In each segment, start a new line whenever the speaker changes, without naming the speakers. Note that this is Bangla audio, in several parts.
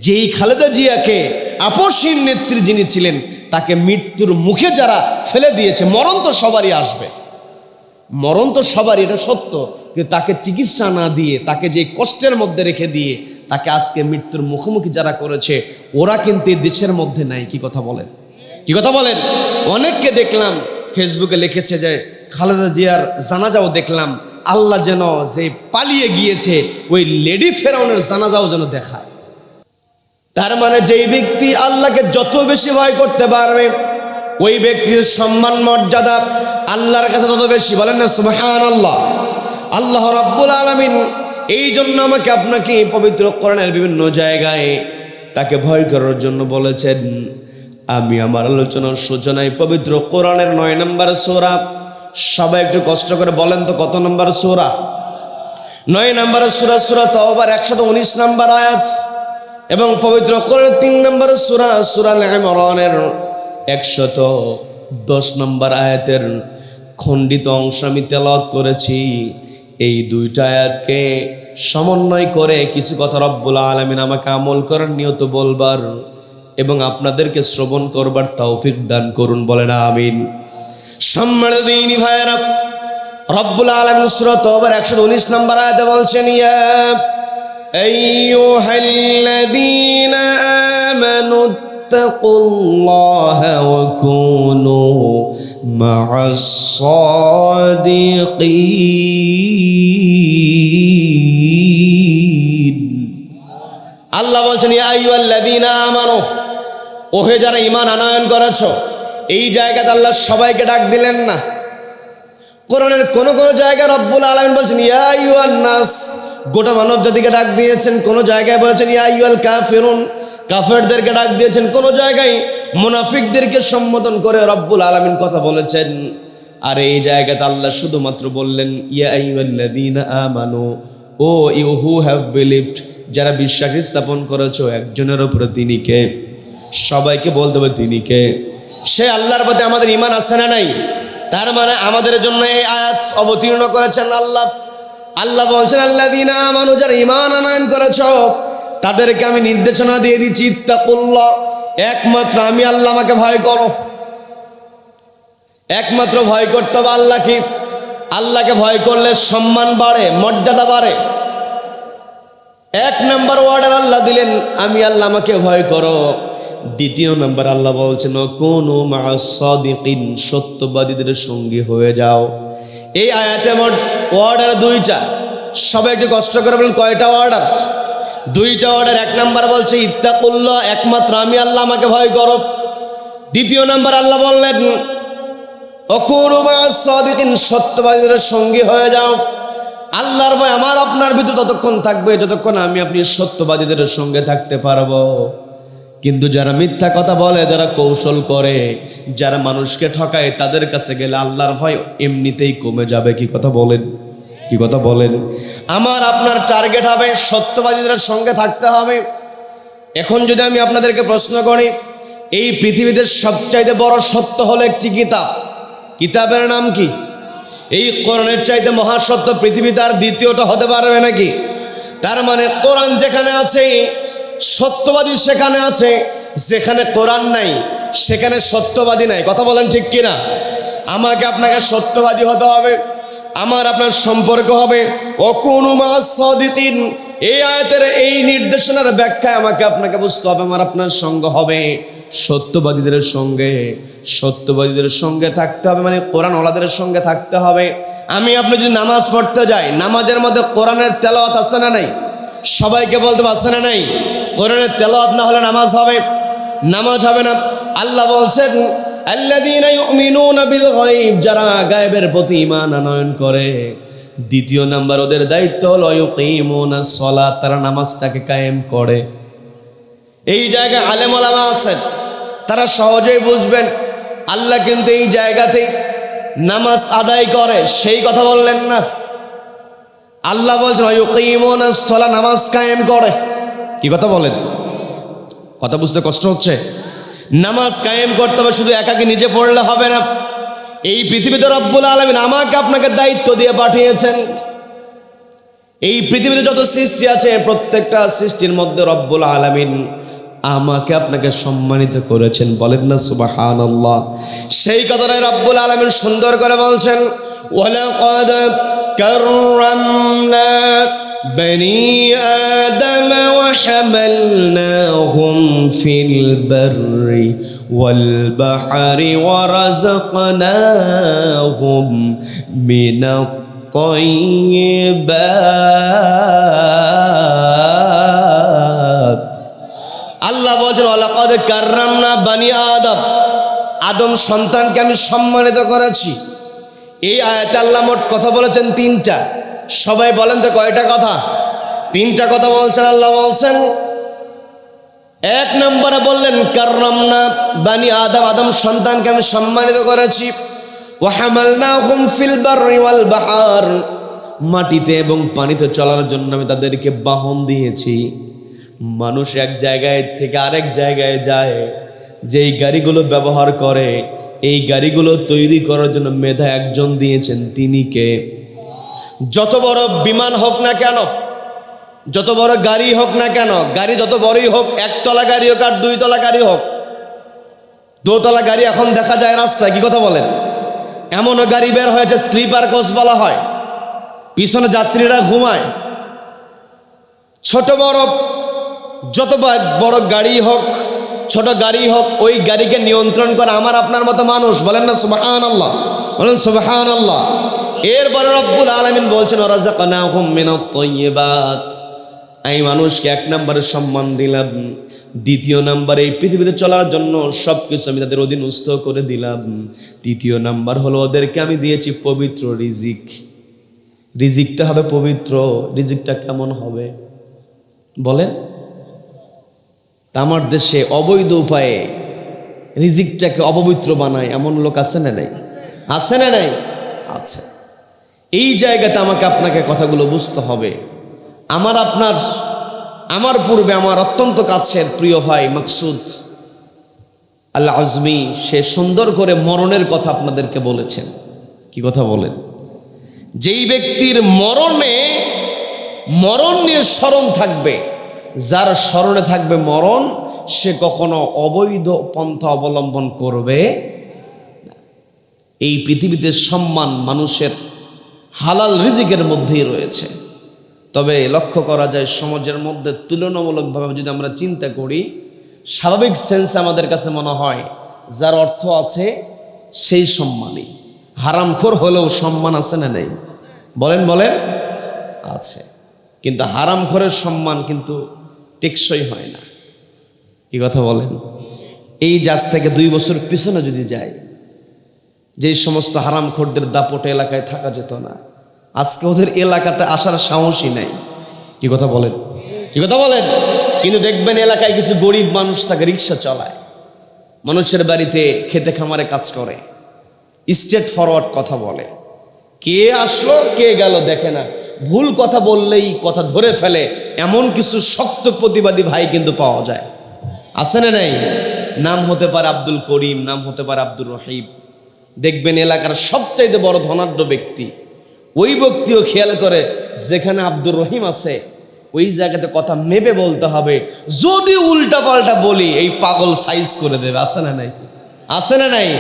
যেই খালেদা জিয়াকে আপসহীন নেত্রী যিনি ছিলেন তাকে মৃত্যুর মুখে যারা ফেলে দিয়েছে, মরণ তো সবারই আসবে, মরণ তো সবারই, এটা সত্য, কিন্তু তাকে চিকিৎসা না দিয়ে, তাকে যে কষ্টের মধ্যে রেখে দিয়ে তাকে আজকে মৃত্যুর মুখোমুখি যারা করেছে, ওরা কিন্তু এই দেশের মধ্যে নাই। কি কথা বলেন, কি কথা বলেন? অনেককে দেখলাম ফেসবুকে লিখেছে যে খালেদা জিয়ার জানাজাও দেখলাম, আল্লাহ যেন যে পালিয়ে গিয়েছে ওই লেডি ফেরাউনের জানাজাও যেন দেখায়। তার মানে যেই ব্যক্তি আল্লাহকে যত বেশি ভয় করতে পারবে ওই ব্যক্তির সম্মান মর্যাদা আল্লাহর কাছে তত বেশি। বলেন না সুবহানাল্লাহ। আল্লাহ রাব্বুল আলামিন এই জন্য আমাকে আপনাকে পবিত্র কোরআনের বিভিন্ন জায়গায় তাকে ভয় করার জন্য বলেছেন। আমি আমার আলোচনার সূচনায় পবিত্র কোরআনের 9 নম্বর সূরা, সবাই একটু কষ্ট করে বলেন তো কত নম্বর সূরা? 9 নম্বর সূরা, সূরা তাওবার 119 নম্বর আয়াত, এবং পবিত্র কোরআনের 3 নম্বর সূরা, সূরা আল ইমরানের 110 নম্বর আয়াতের খণ্ডিত অংশ আমি তেলাওয়াত করেছি। এই দুইটা আয়াতকে সমন্বয় করে কিছু কথা রব্বুল আলামিন আমাকে আমল করার নিয়ত বলবার এবং আপনাদেরকে শ্রবণ করবার তৌফিক দান করুন, বলেন আমিন। সম্মানিত দিনী ভাইয়েরা, রব্বুল আলামিন সূরা তাওবার 119 নম্বর আয়াতে বলছেন, ইয়া আইয়ুহাল্লাযীনা আমানু ইত্তাকুল্লাহা ওয়া কুনু মা'আস সাদিকিন। আল্লাহ বলছেন, ইয়া আইয়ুহাল্লাযীনা আমানু, ওহে যারা ঈমান আনয়ন করেছো। এই জায়গাতে আল্লাহ সবাইকে ডাক দিলেন না। কোরআনের কোন কোন জায়গায় রব্বুল আলামিন বলছেন ইয়া আইয়ুহান নাস, গোটা মানব জাতিকে ডাক দিয়েছেন। কোন জায়গায় বলেছেন ইয়া আইয়ুহাল কাফিরুন, কাফেরদেরকে ডাক দিয়েছেন। কোন জায়গায় মুনাফিকদেরকে সম্বোধন করে রব্বুল আলামিন কথা বলেছেন। আর এই জায়গাতে আল্লাহ শুধুমাত্র বললেন ইয়া আইয়ুহাল্লাযীনা আমানু, ও ইউ হু হ্যাভ বিলিভড, যারা বিশ্বাস স্থাপন করেছো একজনের উপরে, তিনি কে? সবাইকে বলতে হবে তিনি কে। সে আল্লাহর প্রতি আমাদের ঈমান আছে না নাই? তার মানে আমাদের জন্য এই আয়াত অবতীর্ণ করেছেন আল্লাহ। আল্লাহ বলছেন আল্লাযীনা আমানু, যারা ঈমান আনয়ন করেছো তাদেরকে আমি নির্দেশনা দিয়ে দিচ্ছি ইত্তাকুল্লাহ, একমাত্র আমি আল্লাহ, আমাকে ভয় করো। একমাত্র ভয় করতে হবে আল্লাহকে। আল্লাহকে ভয় করলে সম্মান বাড়ে, মর্যাদা বাড়ে। 1 নম্বর ওয়ার্ডার আল্লাহ দিলেন, আমি আল্লাহ, আমাকে ভয় করো। 2 নম্বর আল্লাহ বলছেন কুনু মা'আস সাদিকিন, সত্যবাদীদের সঙ্গী হয়ে যাও। এই আয়াতে মোট ওয়ার্ডার 2টা। সবাই একটু কষ্ট করে বলেন কয়টা ওয়ার্ডার? 2টা ওয়ার্ডার। 1 নম্বর বলছে ইত্তাকুল্লাহ, একমাত্র আমি আল্লাহ, আমাকে ভয় করো। 2 নম্বর আল্লাহ বললেন কুনু মা'আস সাদিকিন, সত্যবাদীদের সঙ্গী হয়ে যাও। আল্লাহর ভয় আমার আপনার ভিতর ততক্ষণ থাকবে যতক্ষণ আমি আপনি সত্যবাদীদের সঙ্গে থাকতে পারবো। কিন্তু যারা মিথ্যা কথা বলে, যারা কৌশল করে, যারা মানুষকে ঠকায়, তাদের কাছে গেলে আল্লাহর ভয় এমনিতেই কমে যাবে। কি কথা বলেন, কি কথা বলেন? আমার আপনার টার্গেট হবে সত্যবাদীদের সঙ্গে থাকতে হবে। এখন যদি আমি আপনাদেরকে প্রশ্ন করি, এই পৃথিবীতে সবচাইতে বড় সত্য হলো একটি কিতাব, কিতাবের নাম কি? এই কোরআনের চাইতে মহাসত্য পৃথিবীতে আর দ্বিতীয়টা হতে পারবে নাকি? তার মানে কোরআন যেখানে আছে সত্যবাদী সেখানে আছে, যেখানে কোরআন নাই সেখানে সত্যবাদী নাই। কথা বলেন ঠিক কিনা? আমাকে আপনাকে সত্যবাদী হতে হবে। আমার আপনার সম্পর্ক হবে ওয়াকুনু মা'আস সাদিকিন। এই আয়াতের এই নির্দেশনার ব্যাখ্যায় আমাকে আপনাকে বুঝতে হবে আমার আপনার সঙ্গ হবে সত্যবাদীদের সঙ্গে। সত্যবাদীদের সঙ্গে থাকতে হবে মানে কোরআন ওয়ালাদের সঙ্গে থাকতে হবে। আমি আপনি যদি নামাজ পড়তে যাই, নামাজের মধ্যে কোরআনের তেলাওয়াত আছে না নাই? সবাইকে বলতে পারছে না নাই? কোরআনের তেলাওয়াত না হলে নামাজ হবে? নামাজ হবে না। আল্লাহ বলছেন আল্লাযীনা ইউমিনুনা বিল গায়ব, যারা গায়বের প্রতি ঈমান আনয়ন করে। 2 নাম্বার ওদের দায়িত্ব হলো ইউকিমুনাস সালাত, তারা নামাজটাকে কায়েম করে। এই জায়গায় আলেম ওলামা আছেন, তারা সহজেই বুঝবেন আল্লাহ কিন্তু এই জায়গাতেই নামাজ আদায় করে সেই কথা বললেন না। আল্লাহ বলছেন ইউকিমুনাস সালাত, নামাজ কায়েম করে। কি কথা বলেন? কথা বুঝতে কষ্ট হচ্ছে? নামাজ কায়েম করতে হবে, শুধু একাকে নিজে পড়লে হবে না। এই পৃথিবীতে রব্বুল আলামিন আমাকে আপনাকে দায়িত্ব দিয়ে পাঠিয়েছেন। এই পৃথিবীতে যত সৃষ্টি আছে প্রত্যেকটা সৃষ্টির মধ্যে রব্বুল আলামিন আমাকে আপনাকে সম্মানিত করেছেন, বলেন না সুবহানাল্লাহ। সেই কথাটাই রব্বুল আলামিন সুন্দর করে বলছেন, ওয়ালাকাদ কাররামনা বনি আদম ওয়া হামালনাহুম ফিল বাররি ওয়াল বাহরি ওয়া রাযাকনাহুম মিনাত তাইয়্যিবাত। আল্লাহ বলেন ওয়ালাকাদ কাররামনা বনি আদম, আদম সন্তানকে আমি সম্মানিত করেছি। এই আয়াতে আল্লাহ মোট কথা বলেছেন তিনটা। সবাই বলেন তো কয়টা কথা? তিনটা কথা বলছেন আল্লাহ। বলছেন এক নম্বরে বললেন কাররামনা বনি আদম, আদম সন্তানকে আমি সম্মানিত করেছি। ওয়া হামালনাহুম ফিল বাররি ওয়াল বাহর, মাটিতে এবং পানিতে চলার জন্য আমি তাদেরকে বাহন দিয়েছি। মানুষ এক জায়গায় থেকে আরেক জায়গায় যায়, যেই গাড়িগুলো ব্যবহার করে এই গাড়িগুলো তৈরি করার জন্য মেধা একজন দিয়েছেন, তিনি কে? যত বড় বিমান হোক না কেন, যত বড় গাড়ি হোক না কেন, গাড়ি যত বড়ই হোক, একতলা গাড়ি হোক আর দুইতলা গাড়ি হোক, দোতলা গাড়ি এখন দেখা যায় রাস্তায়, কি কথা বলেন? এমনও গাড়ি বের হয়েছে স্লিপার কোচ বলা হয়, পিছনে যাত্রীরা ঘুমায়। ছোট বড় যত বড় গাড়ি হোক, ছোট গাড়ি হোক, ওই গাড়িকে নিয়ন্ত্রণ করে আমার আপনার মতো মানুষ, বলেন না সুবহানাল্লাহ, বলেন সুবহানাল্লাহ। এরপরে রব্বুল আলামিন বলছেন রাযাকনাহুম মিনাত তাইয়্যিবাত, এই মানুষকে এক নম্বরে সম্মান দিলাম। দ্বিতীয় নম্বরে এই পৃথিবীতে চলার জন্য সব কিছু আমি তাদের অধীনস্থ করে দিলাম। তৃতীয় নাম্বার হলো ওদেরকে আমি দিয়েছি পবিত্র রিজিক। রিজিকটা হবে পবিত্র। রিজিকটা কেমন হবে বলেন? আমার দেশে অবৈধ উপায়ে রিজিকটাকে অপবিত্র বানায় এমন লোক আছে না নাই? আছে না নাই? আছে। এই জায়গাতে আমাকে আপনাকে কথাগুলো বুঝতে হবে। আমার পূর্বে আমার অত্যন্ত কাছের প্রিয় ভাই মাকসুদ আল আজমি, সে সুন্দর করে মরণের কথা আপনাদেরকে বলেছেন। কি কথা বলেন? যেই ব্যক্তির মরণ নিয়ে স্মরণ থাকবে, যার স্মরণে থাকবে মরণ, সে কখনো অবৈধ পন্থা অবলম্বন করবে না। এই পৃথিবীতে সম্মান মানুষের হালাল রিজিকের মধ্যেই রয়েছে। তবে লক্ষ্য করা যায় সমাজের মধ্যে তুলনামূলকভাবে যদি আমরা চিন্তা করি, স্বাভাবিক সেন্সে আমাদের কাছে মনে হয় যার অর্থ আছে সেই সম্মানই। হারামখোর হলেও সম্মান আছে না নেই? বলেন বলেন, আছে। কিন্তু হারামখোরের সম্মান কিন্তু টেকসই হয় না। কি কথা বলেন? এই জাজ থেকে 2 বছর পিছনে যদি যাই, যেই সমস্ত হারামখোরদের দাপটে এলাকায় থাকা যেত না, আজকে ওদের এলাকাতে আসার সাহসই নাই। কি কথা বলেন? কি কথা বলেন? কিন্তু দেখবেন এলাকায় কিছু গরিব মানুষ থাকে, রিক্সা চালায়, মানুষের বাড়িতে খেতে খামারে কাজ করে, স্ট্রেট ফরওয়ার্ড কথা বলে, কে আসলো কে গেল দেখে না, ভুল কথা বললেই কথা ধরে ফেলে, এমন কিছু শক্ত প্রতিবাদী ভাই কিন্তু পাওয়া যায়। আছে না নাই? নাম হতে পারে আব্দুল করিম, নাম হতে পারে আব্দুর রহিম। দেখবেন এলাকার সবচাইতে বড় ধনাঢ্য ব্যক্তি, ওই ব্যক্তিও খেয়াল করে যেখানে আব্দুর রহিম আছে ওই জায়গাতে কথা মেপে বলতে হবে, যদি উল্টা পাল্টা বলি এই পাগল সাইজ করে দেবে। আছে না নাই? আছে না নাই?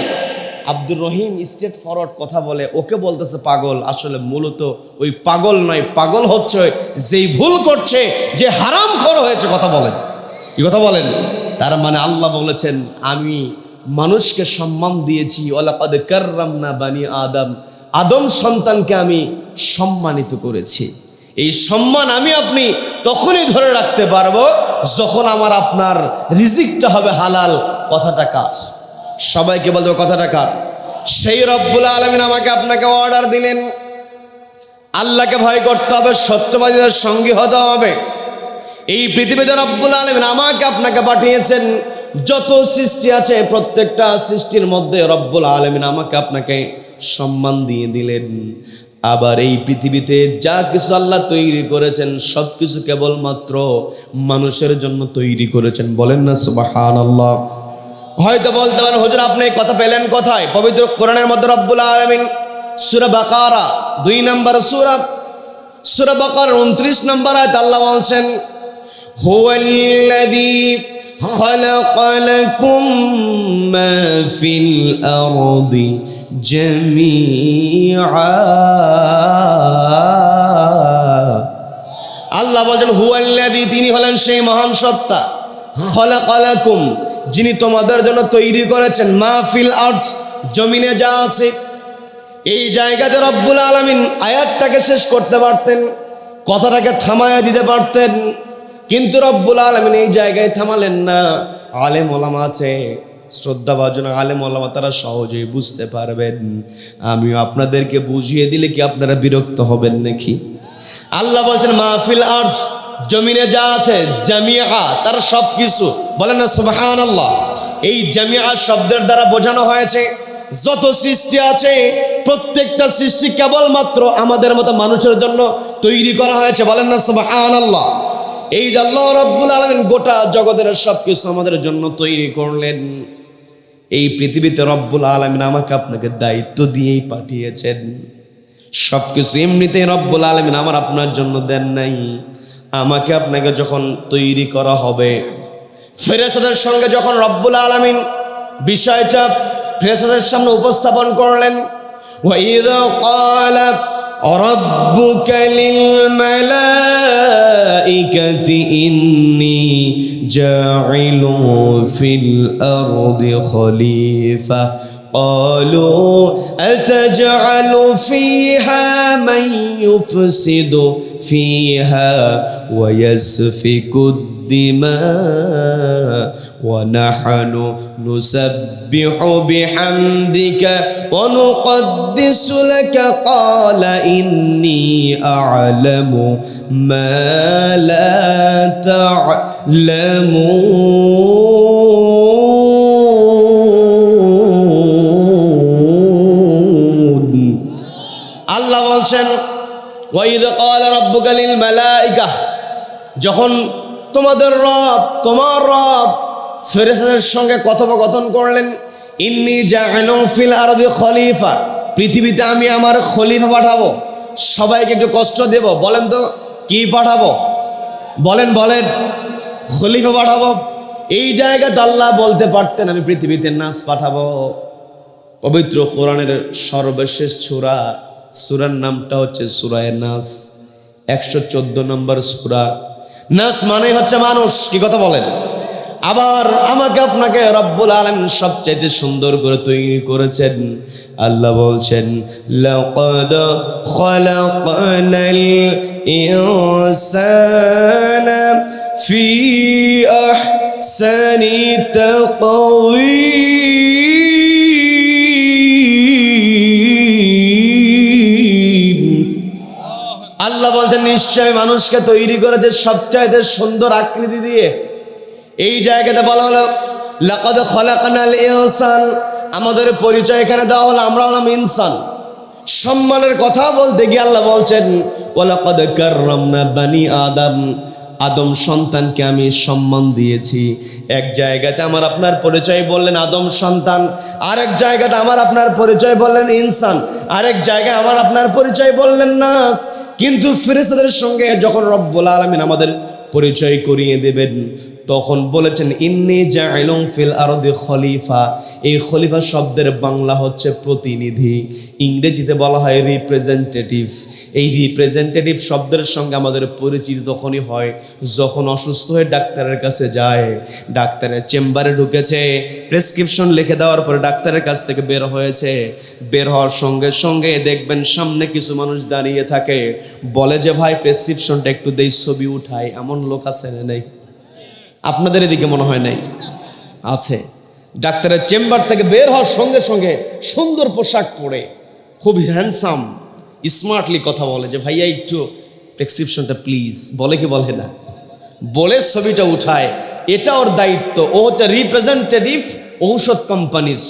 আব্দুর রহিম স্ট্রেট ফরওয়ার্ড কথা বলে, ওকে বলতেছে পাগল, আসলে মূলত ওই পাগল নয়, পাগল হচ্ছে যেই ভুল করছে, যে হারামখোর হয়েছে। কথা বলেন, কি কথা বলেন? তার মানে আল্লাহ বলেছেন আমি মানুষকে সম্মান দিয়েছি, ওয়ালাকাদ কাররামনা বনি আদম, আদম সন্তানকে আমি সম্মানিত করেছি। এই সম্মান আমি আপনি তখনই ধরে রাখতে পারবো যখন আমার আপনার রিজিকটা হবে হালাল। কথাটা কার? সবাইকে বলবো কথাটা কার? সেই রব্বুল আলামিন আমাকে আপনাকে অর্ডার দিলেন, আল্লাহকে ভয় করতে হবে, সত্যবাদীদের সঙ্গী হতে হবে। এই পৃথিবীতে রব্বুল আলামিন আমাকে আপনাকে পাঠিয়েছেন। যত সৃষ্টি আছে প্রত্যেকটা সৃষ্টির মধ্যে রব্বুল আলামিন আমাকে আপনাকে সম্মান দিয়ে দিলেন। আবার এই পৃথিবীতে যা কিছু আল্লাহ তৈরি করেছেন সব কিছু কেবলমাত্র মানুষের জন্য তৈরি করেছেন। বলেন না সুবহানাল্লাহ। হয়তো বলতে পারেন হুজুর আপনি কথা পেলেন কোথায়? পবিত্র কোরআনের মধ্যে রব্বুল আলামিন সূরা বাকারা 2 নম্বর সূরা সূরা বাকারার 29 নম্বর আয়াত আল্লাহ বলছেন, হুয়াল্লাযী খালাকা লাকুম মা ফিল আরদি জামিআ। আল্লাহ বলেন হুয়াল্লাযী, তিনি হলেন সেই মহান সত্তা, খালাকা লাকুম, যিনি তোমাদের জন্য তৈরি করেছেন, মা ফিল আরদ, জমিনে যা আছে। এই জায়গাতে রব্বুল আলামিন আয়াতটাকে শেষ করতে পারতেন, কথাটাকে থামায়া দিতে পারতেন, কিন্তু রব্বুল আলামিন এই জায়গায় থামালেন না। আলেম ওলামা আছে, শ্রদ্ধাভাজন আলেম ওলামা, তারা সহজেই বুঝতে পারবেন। আমিও আপনাদেরকে বুঝিয়ে দিলে কি আপনারা বিরক্ত হবেন নাকি? আল্লাহ বলছেন মাহফিল আরদ, জমিনে যা আছে, জামিআ, তার সব কিছু। বলেন না সুবহানাল্লাহ। এই জামিআ শব্দের দ্বারা বোঝানো হয়েছে যত সৃষ্টি আছে প্রত্যেকটা সৃষ্টি কেবলমাত্র আমাদের মতো মানুষের জন্য তৈরি করা হয়েছে। বলেন না সুবহানাল্লাহ। এই যে আল্লাহ রাব্বুল আলামিন গোটা জগতের সব কিছু আমাদের জন্য তৈরি করলেন, এই পৃথিবীতে রব্বুল আলামিন আমাকে আপনাকে দায়িত্ব দিয়েই পাঠিয়েছেন। সবকিছু এমনিতেই রব্বুল আলামিন আমার আপনার জন্য দেন নাই। আমাকে আপনাকে যখন তৈরি করা হবে, ফেরেশতাদের সঙ্গে যখন রব্বুল আলামিন বিষয়টা ফেরেশতাদের সামনে উপস্থাপন করলেন, ওয়াইযা ক্বালা রাব্বুকা লিল মালাইকাতি ইন্নী জাইলুন ফিল আরদি খলিফা قالوا أتجعل فيها من يفسد فيها ويسفك الدماء ونحن نسبح بحمدك ونقدس لك قال إني أعلم ما لا تعلمون। আল্লাহ বলছেন ওয়াইযা ক্বালা রাব্বুকা লিল মালাইকা, যখন তোমার রব ফেরেশতাদের সঙ্গে কথোপকথন করলেন, ইন্নী জাইলুন ফিল আরদি খলিফা, পৃথিবীতে আমি আমার খলিফা পাঠাবো। সবাইকে একটু কষ্ট দেব, বলেন তো কি পাঠাবো? বলেন খলিফা পাঠাবো। এই জায়গাতে আল্লাহ বলতে পারতেন আমি পৃথিবীতে নাস পাঠাবো। পবিত্র কোরআনের সর্বশেষ সূরার নামটা হচ্ছে সূরা নাস, 114 নম্বর সূরা। নাস মানে হচ্ছে মানুষ, কি কথা বলেন? আবার আমাকে আপনাকে রব্বুল আলামিন সবচাইতে সুন্দর করে তৈরি করেছেন। আল্লাহ বলছেন লাকাদ খালাকনাল ইনসানা ফি আহসানি তাকওয়ীম। আল্লাহ বলছেন নিশ্চয় মানুষকে তৈরি করেছে সবচাইতে সুন্দর আকৃতি দিয়ে। এই জায়গাতে বলা হলো লাকাদ খালাকনাল ইনসান, আমাদের পরিচয় এখানে দেওয়া হলো আমরা হলাম ইনসান। সম্মানের কথা বলতে গিয়ে আল্লাহ বলছেন ওয়ালাকাদ কাররামনা বানি আদম, আদম সন্তানকে আমি সম্মান দিয়েছি। এক জায়গাতে আমার আপনার পরিচয় বললেন আদম সন্তান, আরেক জায়গাতে আমার আপনার পরিচয় বললেন ইনসান, আরেক জায়গায় আমার আপনার পরিচয় বললেন নাস। কিন্তু ফেরেশতাদের সঙ্গে যখন রব্বুল আলামিন আমাদের পরিচয় করিয়ে দেবেন তখন বলেছেন ইন্নী জাইলুন ফিল আরদি খলিফা। এই খলিফা শব্দের বাংলা হচ্ছে প্রতিনিধি, ইংরেজিতে বলা হয় রিপ্রেজেন্টেটিভ। এই রিপ্রেজেন্টেটিভ শব্দের সঙ্গে আমাদের পরিচিত তখনই হয় যখন অসুস্থ হয়ে ডাক্তারের কাছে যায়, ডাক্তারের চেম্বারে ঢুকেছে, প্রেসক্রিপশন লিখে দেওয়ার পরে ডাক্তারের কাছ থেকে বের হয়েছে, বের হওয়ার সঙ্গে সঙ্গে দেখবেন সামনে কিছু মানুষ দাঁড়িয়ে থাকে, বলে যে ভাই প্রেসক্রিপশনটা একটু দেই, ছবি উঠাই। এমন লোক আছে না নেই? আপনাদের এদিকে মনে হয় নাই? আছে। ডাক্তারের চেম্বার থেকে বের হওয়ার সঙ্গে সঙ্গে সুন্দর পোশাক পরে খুব হ্যান্ডসাম স্মার্টলি কথা বলে যে ভাইয়া একটু প্রেসক্রিপশনটা প্লিজ, বলে কি বলে না? বলে ছবিটা উঠায়। এটা ওর দায়িত্ব। ও হচ্ছে রিপ্রেজেন্টেটিভ ঔষধ কোম্পানির।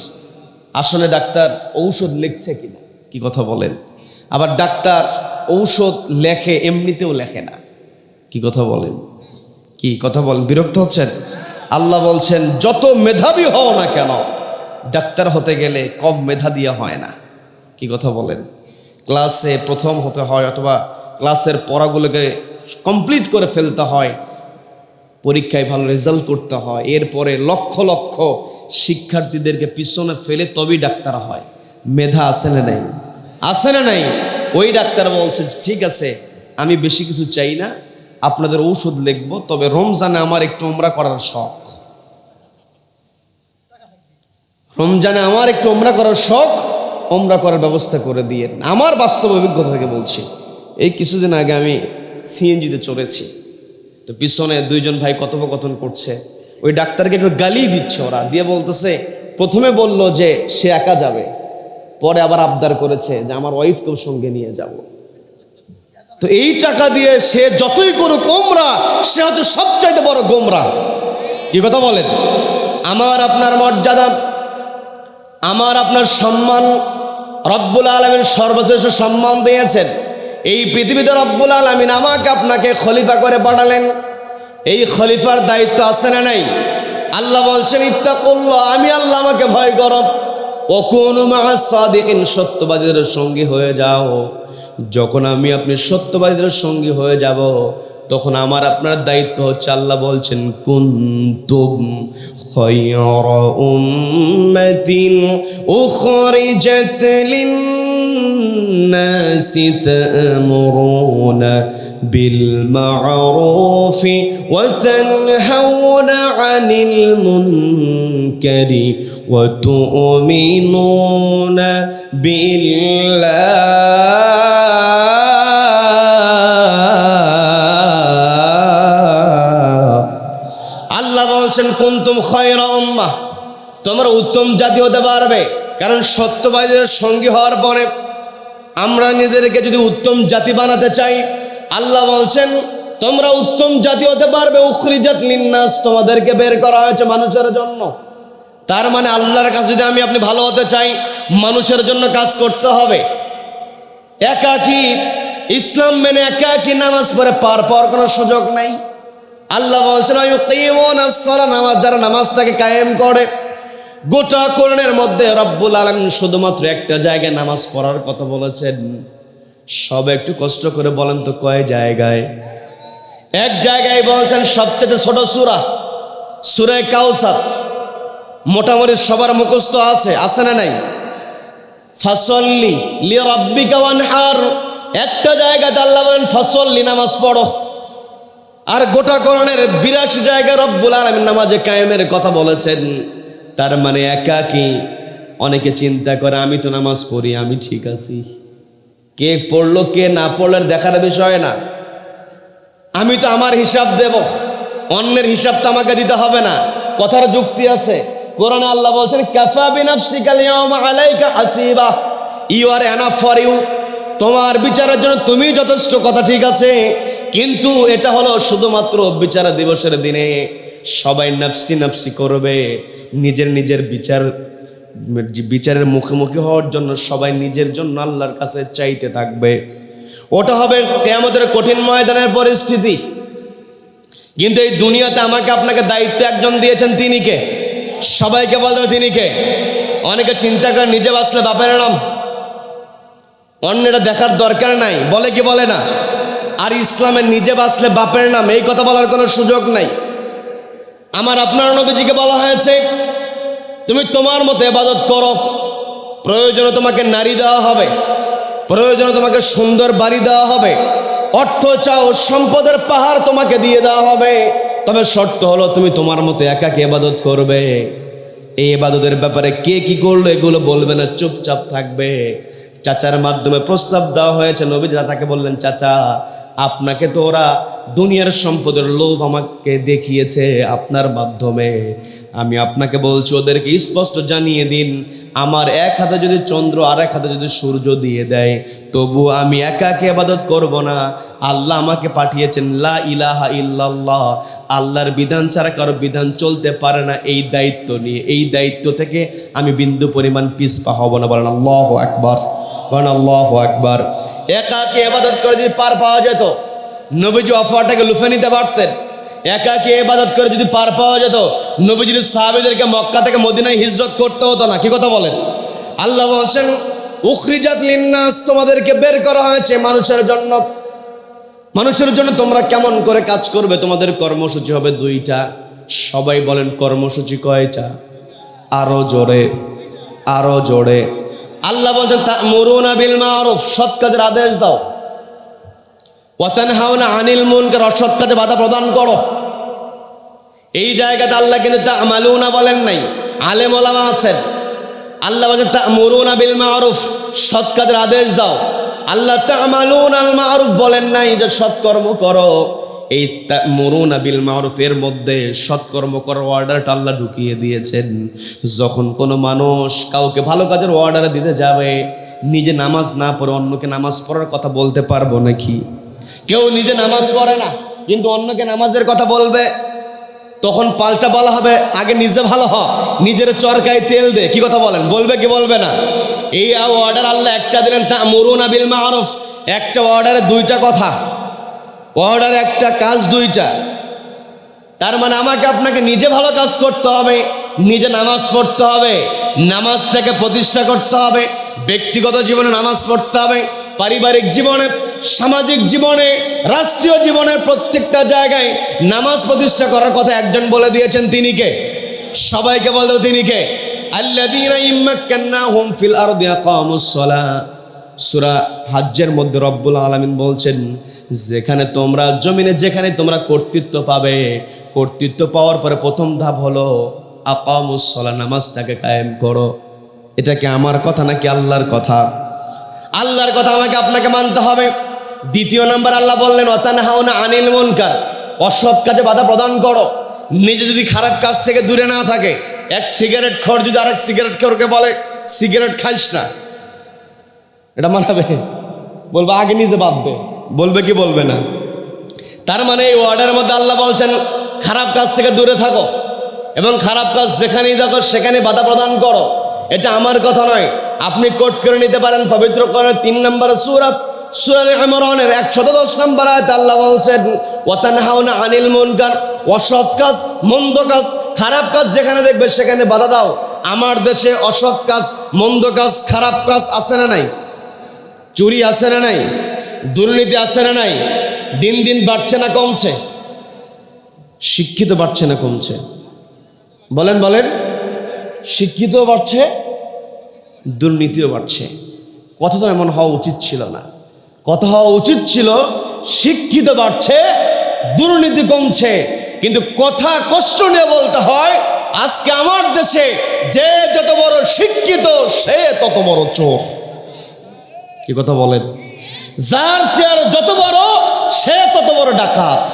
আসলে ডাক্তার ঔষধ লিখছে কিনা, কি কথা বলেন? আবার ডাক্তার ঔষধ লেখে এমনিতেও লেখে না, কি কথা বলেন? কি কথা বলেন? বিরক্ত হচ্ছেন? আল্লাহ বলছেন যত মেধাবী হও না কেন, ডাক্তার হতে গেলে কম মেধা দিয়ে হয় না, কি কথা বলেন? ক্লাসে প্রথম হতে হয় অথবা ক্লাসের পড়াগুলোকে কমপ্লিট করে ফেলতে হয়, পরীক্ষায় ভালো রেজাল্ট করতে হয়, এরপরে লক্ষ লক্ষ শিক্ষার্থীদেরকে পিছনে ফেলে তবেই ডাক্তার হয়। মেধা আছে না নাই? আছে না নাই? ওই ডাক্তার বলছে ঠিক আছে, আমি বেশি কিছু চাই না, আপনাদের ঔষধ লিখবো, তবে রমজানে আমার একটু উমরা করার শখ, রমজানে আমার একটু উমরা করার শখ, উমরা করার ব্যবস্থা করে দিয়ে। আমার বাস্তব অভিজ্ঞতা থেকে বলছি, এই কিছুদিন আগে আমি সিএনজিতে চড়েছি, তো পিছনে দুইজন ভাই কথোপকথন করছে, ওই ডাক্তারকে একটু গালি দিচ্ছে ওরা, দিয়ে বলতেছে, প্রথমে বলল যে সে একা যাবে, পরে আবার আবদার করেছে যে আমার ওয়াইফকেও সঙ্গে নিয়ে যাব। তো এই টাকা দিয়ে সে যতই করুক উমরা, সে হচ্ছে সবচাইতে বড় গোমরা। কি কথা বলেন? আমার আপনার মর্যাদা, আমার আপনার সম্মান রব্বুল আলামিন সর্বশ্রেষ্ঠ সম্মান দিয়েছেন। এই পৃথিবীতে রব্বুল আলামিন আমাকে আপনাকে খলিফা করে পাঠালেন, এই খলিফার দায়িত্ব আছে না নাই? আল্লাহ বলছেন ইত্তাকুল্লাহ, আমি আল্লাহ, আমাকে ভয় করো, ওয়াকুনু মাআস সাদিকিন, সত্যবাদীদের সঙ্গী হয়ে যাও। যখন আমি আপনি সত্যবাদীদের সঙ্গী হয়ে যাব, তখন আমার আপনার দায়িত্ব হচ্ছে, আল্লাহ বলছেন কুনতুম খায়রা উম্মাতিন উখরিজাত লিন-নাসি তা'মুরুনা বিল মা'রুফি ওয়া তানহাউনা 'আনিল মুনকারি ওয়া তু'মিনুনা বিল্লাহ। কুনতুম খায়রা উম্মাহ, তোমরা উত্তম জাতি হতে পারবে। কারণ সত্যবাদীদের সঙ্গী হওয়ার পরে আমরা নিজেদেরকে যদি উত্তম জাতি বানাতে চাই, আল্লাহ বলছেন তোমরা উত্তম জাতি হতে পারবে। উখরিজাত লিন্নাস, তোমাদেরকে বের করা হয়েছে মানুষের জন্য। তার মানে আল্লাহর কাছে যদি আমি আপনি ভালো হতে চাই, মানুষের জন্য কাজ করতে হবে। একাকী ইসলাম মেনে একাকী নামাজ পড়ে পার পাওয়ার কোনো সুযোগ নাই। আল্লাহ বলছেন ইউকিমুনাস সালাহ, নামাজ যারা নামাজটাকে কায়েম করে। গোটা কোরআনের মধ্যে রব্বুল আলামিন শুধুমাত্র একটা জায়গায় নামাজ পড়ার কথা বলেছেন। সব একটু কষ্ট করে বলেন তো কয় জায়গায়? এক জায়গায় বলছেন সবচেয়ে ছোট সূরা, সূরা কাউসার, মোটামুটি সবার মুখস্থ আছে, আছে না নাই? ফাসল্লি লিরাব্বিকা ওয়ানহার, একটা জায়গাতে আল্লাহ বলেন ফাসল্লি, নামাজ পড়ো। আর গোটা কোরআনের 82 জায়গায় রব্বুল আলামিন নামাজে কায়েমের কথা বলেছেন। তার মানে একাকী। অনেকে চিন্তা করে আমি তো নামাজ পড়ি, আমি ঠিক আছি, কে পড়লো কে না পড়লে দেখার বিষয় না, আমি তো আমার হিসাব দেব, অন্যের হিসাব তো আমাকে দিতে হবে না। কথার যুক্তি আছে। কোরআনে আল্লাহ বলছেন কাফা বিনাফসিকাল ইয়াওমা আলাইকা হাসিবা, you are enough for you, তোমার বিচারের জন্য তুমি যথেষ্ট। কথা ঠিক আছে, কিন্তু এটা হলো শুধুমাত্র বিচার দিবসের দিনে সবাই নাফসি নাফসি করবে, নিজের নিজের বিচারের মুখোমুখি হওয়ার জন্য সবাই নিজের জন্য আল্লাহর কাছে চাইতে থাকবে। ওটা হবে কিয়ামতের কঠিন ময়দানের পরিস্থিতি। কিন্তু এই দুনিয়াতে আমাকে আপনাকে দায়িত্ব একজন দিয়েছেন, তিনি কে? সবাইকে বলতে তিনি কে? অনেকে চিন্তা করে নিজে বাঁচলে বাপের নাম, অন্যটা দেখার দরকার নাই, বলে কি বলে না? আর ইসলামে নিজে বাঁচলে বাপের নাম, এই কথা বলার কোনো সুযোগ নাই। আমার আপনার নবীজিকে বলা হয়েছে তুমি তোমার মতো ইবাদত করো, প্রয়োজনে তোমাকে নারী দেওয়া হবে, প্রয়োজনে তোমাকে সুন্দর বাড়ি দেওয়া হবে, অর্থ চাও সম্পদের পাহাড় তোমাকে দিয়ে দেওয়া হবে, তবে শর্ত হলো তুমি তোমার মতো একাকী ইবাদত করবে। এই ইবাদতের ব্যাপারে কে কি করলো এগুলো বলবে না, চুপচাপ থাকবে। চাচার মাধ্যমে প্রস্তাব দেওয়া হয়েছে, নবী চাচাকে বললেন চাচা আপনাকে তো ওরা দুনিয়ার সম্পদের লোভ আমাকে দেখিয়েছে, আপনার মাধ্যমে আমি আপনাকে বলছি ওদেরকে স্পষ্ট জানিয়ে দিন, আমার এক হাতে যদি চন্দ্র আর এক হাতে যদি সূর্য দিয়ে দেয় তবু আমি একাকী ইবাদত করব না। আল্লাহ আমাকে পাঠিয়েছেন লা ইলাহা ইল্লাল্লাহ, আল্লাহর বিধান ছাড়া কারো বিধান চলতে পারে না। এই দায়িত্ব নিয়ে, এই দায়িত্ব থেকে আমি বিন্দু পরিমাণ পিছপা হব না। বলেন আল্লাহু আকবার, বলেন আল্লাহু আকবার। একাকী ইবাদত করে যদি পার পাওয়া যেত, নবীজি অফারটাকে লুফে নিতে পারতেন। একাকী ইবাদত করে যদি পার পাওয়া যেত, নবীজির সাহাবীদেরকে মক্কা থেকে মদিনায় হিজরত করতে হতো না। কি কথা বলেন? আল্লাহ বলছেন উখরিজাত লিন্নাস, তোমাদেরকে বের করা হয়েছে মানুষের জন্য। মানুষের জন্য তোমরা কেমন করে কাজ করবে, তোমাদের কর্মসূচি হবে দুইটা। সবাই বলেন কর্মসূচি কয়টা? আরো জোরে, আরো জোরে। আল্লাহ বলছেন তা'মুরুনা বিল মা'রুফ, সৎ কাজের আদেশ দাও। ওয়া তানহাউনা আনিল মুনকার, অসৎ কাজে বাধা প্রদান করো। এই জায়গাতে আল্লাহ কিন্তু তা'মালুনা বলেন নাই, আলেম ওলামা আছেন। আল্লাহ বলছেন তা'মুরুনা বিল মা'রুফ, সৎ কাজের আদেশ দাও। আল্লাহ তা'মালুনা আল মা'রুফ বলেন নাই যে সৎকর্ম করো। এই তা'মুরুনা বিল মা'রুফ এর মধ্যে সৎকর্ম করার অর্ডারটা আল্লাহ ঢুকিয়ে দিয়েছেন। যখন কোনো মানুষ কাউকে ভালো কাজের অর্ডার দিতে যাবে, নিজে নামাজ না পড়ে অন্যকে নামাজ পড়ার কথা বলতে পারবো নাকি? কেউ নিজে নামাজ পড়ে না কিন্তু অন্যকে নামাজের কথা বলবে, তখন পাল্টা বলা হবে আগে নিজে ভালো হ, নিজের চরকায় তেল দে। কি কথা বলেন? বলবে কি বলবে না? এই অর্ডার আল্লাহ একটা দিলেন তা'মুরুনা বিল মা'রুফ, একটা অর্ডারে দুইটা কথা, অর্ডার একটা কাজ দুইটা। তার মানে আমাকে আপনাকে নিজে ভালো কাজ করতে হবে, নিজে নামাজ পড়তে হবে, নামাজটাকে প্রতিষ্ঠা করতে হবে, ব্যক্তিগত জীবনে নামাজ পড়তে হবে, পারিবারিক জীবনে, সামাজিক জীবনে, রাষ্ট্রীয় জীবনের প্রত্যেকটা জায়গায় নামাজ প্রতিষ্ঠা করার কথা একজন বলে দিয়েছেন। তিনি কে? সবাইকে বলতো তিনি কে? আল্লাযীনা ইম্মাক্কান্নাহুম ফিল আরদি আকামুস সালাহ। সূরা হজ্জের মধ্যে রব্বুল আলামিন বলছেন যেখানে তোমরা জমিনে যেখানে তোমরা কর্তৃত্ব পাবে, কর্তৃত্ব পাওয়ার পরে প্রথম ধাপ হলো আকামুস সালাহ, নামাজটাকে কায়েম করো। এটা কি আমার কথা নাকি আল্লাহর কথা? আল্লাহর কথা আমাকে আপনাকে মানতে হবে। দ্বিতীয় নাম্বার আল্লাহ বললেন ওয়া তানহাউনা আনিল মুনকার, অসৎ কাজে বাধা প্রদান করো। নিজে যদি খারাপ কাজ থেকে দূরে না থাকে, এক সিগারেট খোর যদি আরেক সিগারেট খোরকে বলে সিগারেট খাইস না, এটা মানাবে? বলবে আগে নিজে বাদ দে। বলবে কি বলবে না? তার মানে এই ওয়ার্ডের মধ্যে আল্লাহ বলছেন খারাপ কাজ থেকে দূরে থাকো এবং খারাপ কাজ যেখানেই দেখো সেখানে বাধা প্রদান করো। এটা আমার কথা নয়, আপনি কোট করে নিতে পারেন পবিত্র কোরআনের 3 নম্বর সূরা ইমরানের 110 নম্বর আয়াতে আল্লাহ বলছেন ওয়া তানহাউনা আনিল মুনকার, অসৎ কাজ, মন্দ কাজ, খারাপ কাজ যেখানে দেখবে সেখানে বাধা দাও। আমার দেশে অসৎ কাজ, মন্দ কাজ, খারাপ কাজ আছে না নাই? চুরি আছে না নাই? দুর্নীতি আছে না নাই? দিন দিন বাড়ছে না কমছে? শিক্ষিত বাড়ছে না কমছে? বলেন বলেন। শিক্ষিত বাড়ছে, দুর্নীতিও বাড়ছে। কথা তো এমন হওয়া উচিত ছিল না। কথা হওয়া উচিত ছিল শিক্ষিত বাড়ছে, দুর্নীতি কমছে। কিন্তু কথা কষ্ট নিয়ে বলতে হয় আজকে আমার দেশে যে যত বড় শিক্ষিত সে তত বড় চোর। কি কথা বলেন? যার চেয়ার যত বড় সে তত বড় ডাকাত।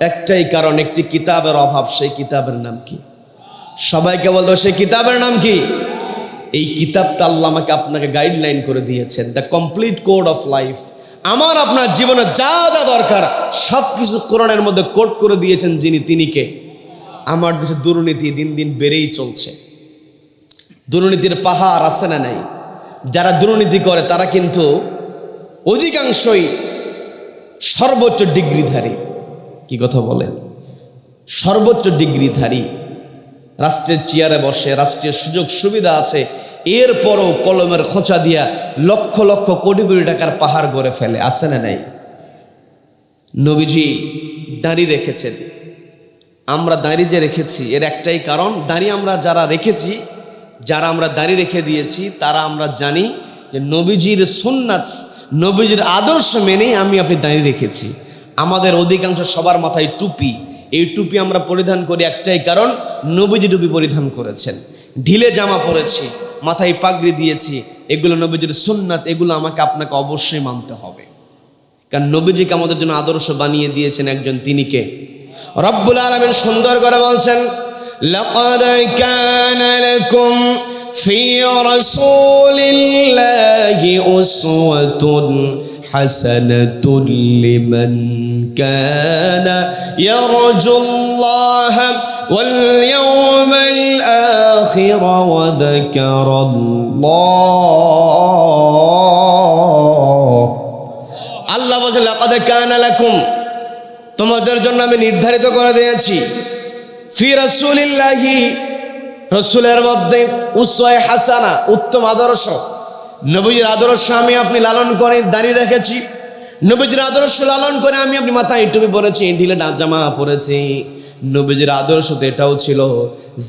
একটাই কারণ, একটি কিতাবের অভাব। সেই কিতাবের নাম কি? সবাইকে বলতো সেই কিতাবের নাম কি? এই কিতাবটা আল্লাহ আমাকে আপনাকে গাইডলাইন করে দিয়েছেন, the complete code of life. আমার আপনার জীবনে যা যা দরকার সব কিছু কোরআনের মধ্যে কোড করে দিয়েছেন যিনি, তিনি কে? আমার দেশে দুর্নীতি দিন দিন বেড়েই চলছে। দুর্নীতির পাহাড় আছে না নাই? যারা দুর্নীতি করে তারা কিন্তু অধিকাংশই সর্বোচ্চ ডিগ্রিধারী। কি কথা বলেন? সর্বোচ্চ ডিগ্রিধারী, রাষ্ট্রের চেয়ারে বসে, রাষ্ট্রীয় সুযোগ সুবিধা আছে, এরপরও কলমের খোঁচা দিয়া লক্ষ লক্ষ কোটি কোটি টাকার পাহাড় গড়ে ফেলে। আছে না নাই? নবীজি দাড়ি রেখেছেন। আমরা দাড়ি যে রেখেছি এর একটাই কারণ, দাড়ি আমরা যারা রেখেছি, যারা আমরা দাড়ি রেখে দিয়েছি তারা আমরা জানি যে নবীজির সুন্নাত, নবীজির আদর্শ মেনেই আমি আপনি দাড়ি রেখেছি। আমাদের অধিকাংশ সবার মাথায় টুপি। এই টুপি আমরা পরিধান করি একটাই কারণ, নবীজি টুপি পরিধান করেছেন। ঢিলে জামা পরেছি, মাথায় পাগড়ি দিয়েছি, এগুলো নবীজির সুন্নাত। এগুলো আমাকে আপনাকে অবশ্যই মানতে হবে, কারণ নবীজিকে আমাদের জন্য আদর্শ বানিয়ে দিয়েছেন একজন, তিনি কে? রব্বুল আলামিন সুন্দর করে বলছেন লাকাদ কানা লাকুম ফি রাসূলিল্লাহি উসওয়াতুন হাসানাতুন লিমান কানা ইয়ারজুল্লাহা ওয়াল ইয়াওমাল আখির ওয়া যাকারাল্লাহ। আল্লাহ বলেন লাকাদ কানা লাকুম, তোমাদের জন্য আমি নির্ধারিত করে দিয়েছি, ফি রাসূলিল্লাহি, রাসূলের মধ্যে, উসওয়া হাসানা, উত্তম আদর্শ, নবীর আদর্শ আমি আপনি লালন করে দাঁড়িয়ে রেখেছি। নবীজির আদর্শ লালন করে আমি আপনি মাথায় টুপি পরেছি, ঢিলে জামা পরেছি। নবীজির আদর্শ তো এটাও ছিল,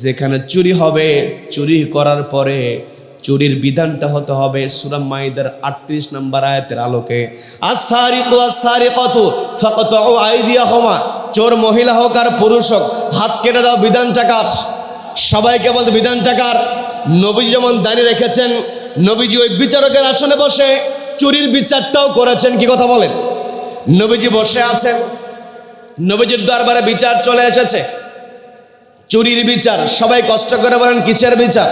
যেখানে চুরি হবে, চুরি করার পরে চুরির বিধানটা হতে হবে সূরা মাইদার 38 নম্বর আয়াতের আলোকে, আস-সারিকু আস-সারিকাতু ফাকতাউ আইদিয়াহুমা, চোর মহিলা হোক আর পুরুষ হোক হাত কেটে দাও। বিধানটা কার? সবাইকে বলতে বিধানটা কার? নবীজি যেমন দাঁড়িয়ে রেখেছেন, নবীজি ওই বিচারকের আসনে বসে চুরির বিচারটাও করেছেন। কি কথা বলেন? নবীজি বসে আছেন, নবীজির দরবারে বিচার চলে এসেছে, চুরির বিচার। সবাই কষ্ট করে বলেন কিসের বিচার?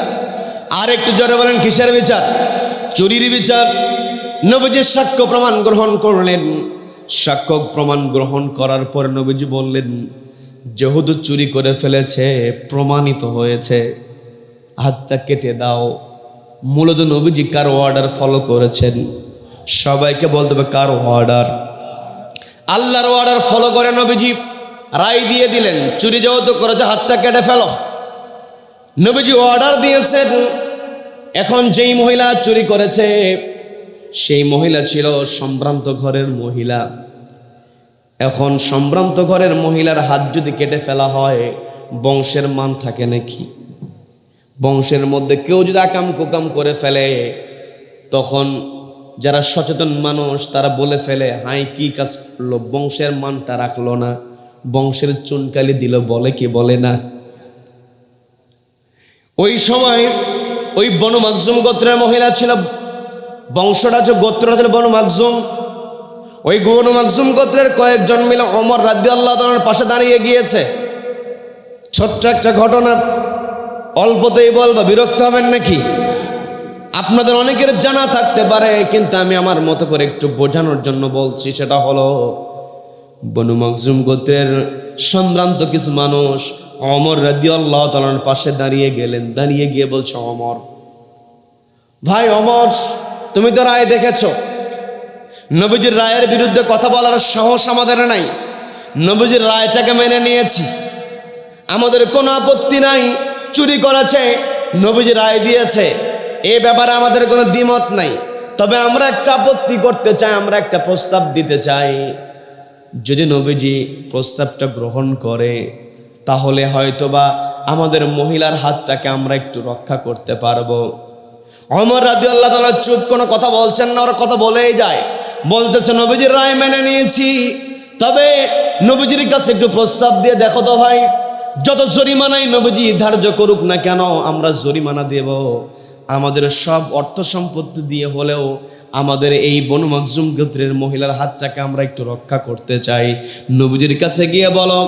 আর একটু জোরে বলেন কিসের বিচার? চুরির বিচার। নবীজির সাক্ষ্য প্রমাণ গ্রহণ করলেন। সাক্ষ্য প্রমাণ গ্রহণ করার পর নবীজি বললেন, যেহেতু চুরি করে ফেলেছে, প্রমাণিত হয়েছে, হাতটা কেটে দাও। মূলত নবীজি কার অর্ডার ফলো করেছেন? সবাইকে বলতে হবে কার অর্ডার? আল্লাহর অর্ডার ফলো করে নবীজি রায় দিয়ে দিলেন, চুরি যেহেতু করেছে হাতটা কেটে ফেলো। নবীজি অর্ডার দিয়েছেন। এখন যেই মহিলা চুরি করেছে সেই মহিলা ছিল সম্ভ্রান্ত ঘরের মহিলা। এখন সম্ভ্রান্ত ঘরের মহিলার হাত যদি কেটে ফেলা হয়, বংশের মান থাকে নাকি? বংশের মধ্যে কেউ যদি আকাম কুকাম করে ফেলে, তখন যারা সচেতন মানুষ তারা বলে ফেলে, হাই কি কাজ করলো, বংশের মানটা রাখলো না, বংশের চুনকালি দিল, বলে কি বলে না? ওই সময় ওই বনু মাকজুম গোত্রের মহিলা ছিল, বংশটা ছিল, গোত্রটা ছিল বনু মাকজুম। ওই বনু মাকজুম গোত্রের কয়েকজন মিলে ওমর রাদিয়াল্লাহু তাআলার পাশে দাঁড়িয়ে গিয়েছে। ছোট্ট একটা ঘটনা, অল্পতেই বলবো, বিরক্ত হবেন নাকি? আপনাদের অনেকের জানা থাকতে পারে, কিন্তু আমি আমার মতো করে একটু বোঝানোর জন্য বলছি। সেটা হলো, বনু মাকজুম গোত্রের সম্ভ্রান্ত কিছু মানুষ ওমর রাদিয়াল্লাহু তাআলার পাশে দাঁড়িয়ে গেলেন। দাঁড়িয়ে গিয়ে বলছে, ওমর ভাই, ওমর তুমি তো রায় দেখেছো, নবীজির রায়ের বিরুদ্ধে কথা বলার সাহস আমাদের নাই। নবীজির রায়টাকে মেনে নিয়েছি, আমাদের কোনো আপত্তি নাই। চুরি করেছে, নবীজি রায় দিয়েছে, এ ব্যাপারে আমাদের কোনো দ্বিমত নাই। তবে আমরা একটা আপত্তি করতে চাই, আমরা একটা প্রস্তাব দিতে চাই। যদি নবীজি প্রস্তাবটা গ্রহণ করে, তাহলে হয়তোবা আমাদের মহিলার হাতটাকে আমরা একটু রক্ষা করতে পারবো। ওমর রাদিয়াল্লাহু তাআলা চুপ, কোনো কথা বলছেন না, ওরা কথা বলেই যায়। বলতেছে, নবীজির রায় মেনে নিয়েছি, তবে নবীজির কাছে একটু প্রস্তাব দিয়ে দেখো তো ভাই, যত জরিমানাই নবীজি ধার্য করুক না কেন, আমরা জরিমানা দেব। আমাদের সব অর্থ সম্পত্তি দিয়ে হলেও আমাদের এই বনু মাকজুম গোত্রের মহিলার হাতটাকে আমরা একটু রক্ষা করতে চাই। নবীজির কাছে গিয়ে বলো,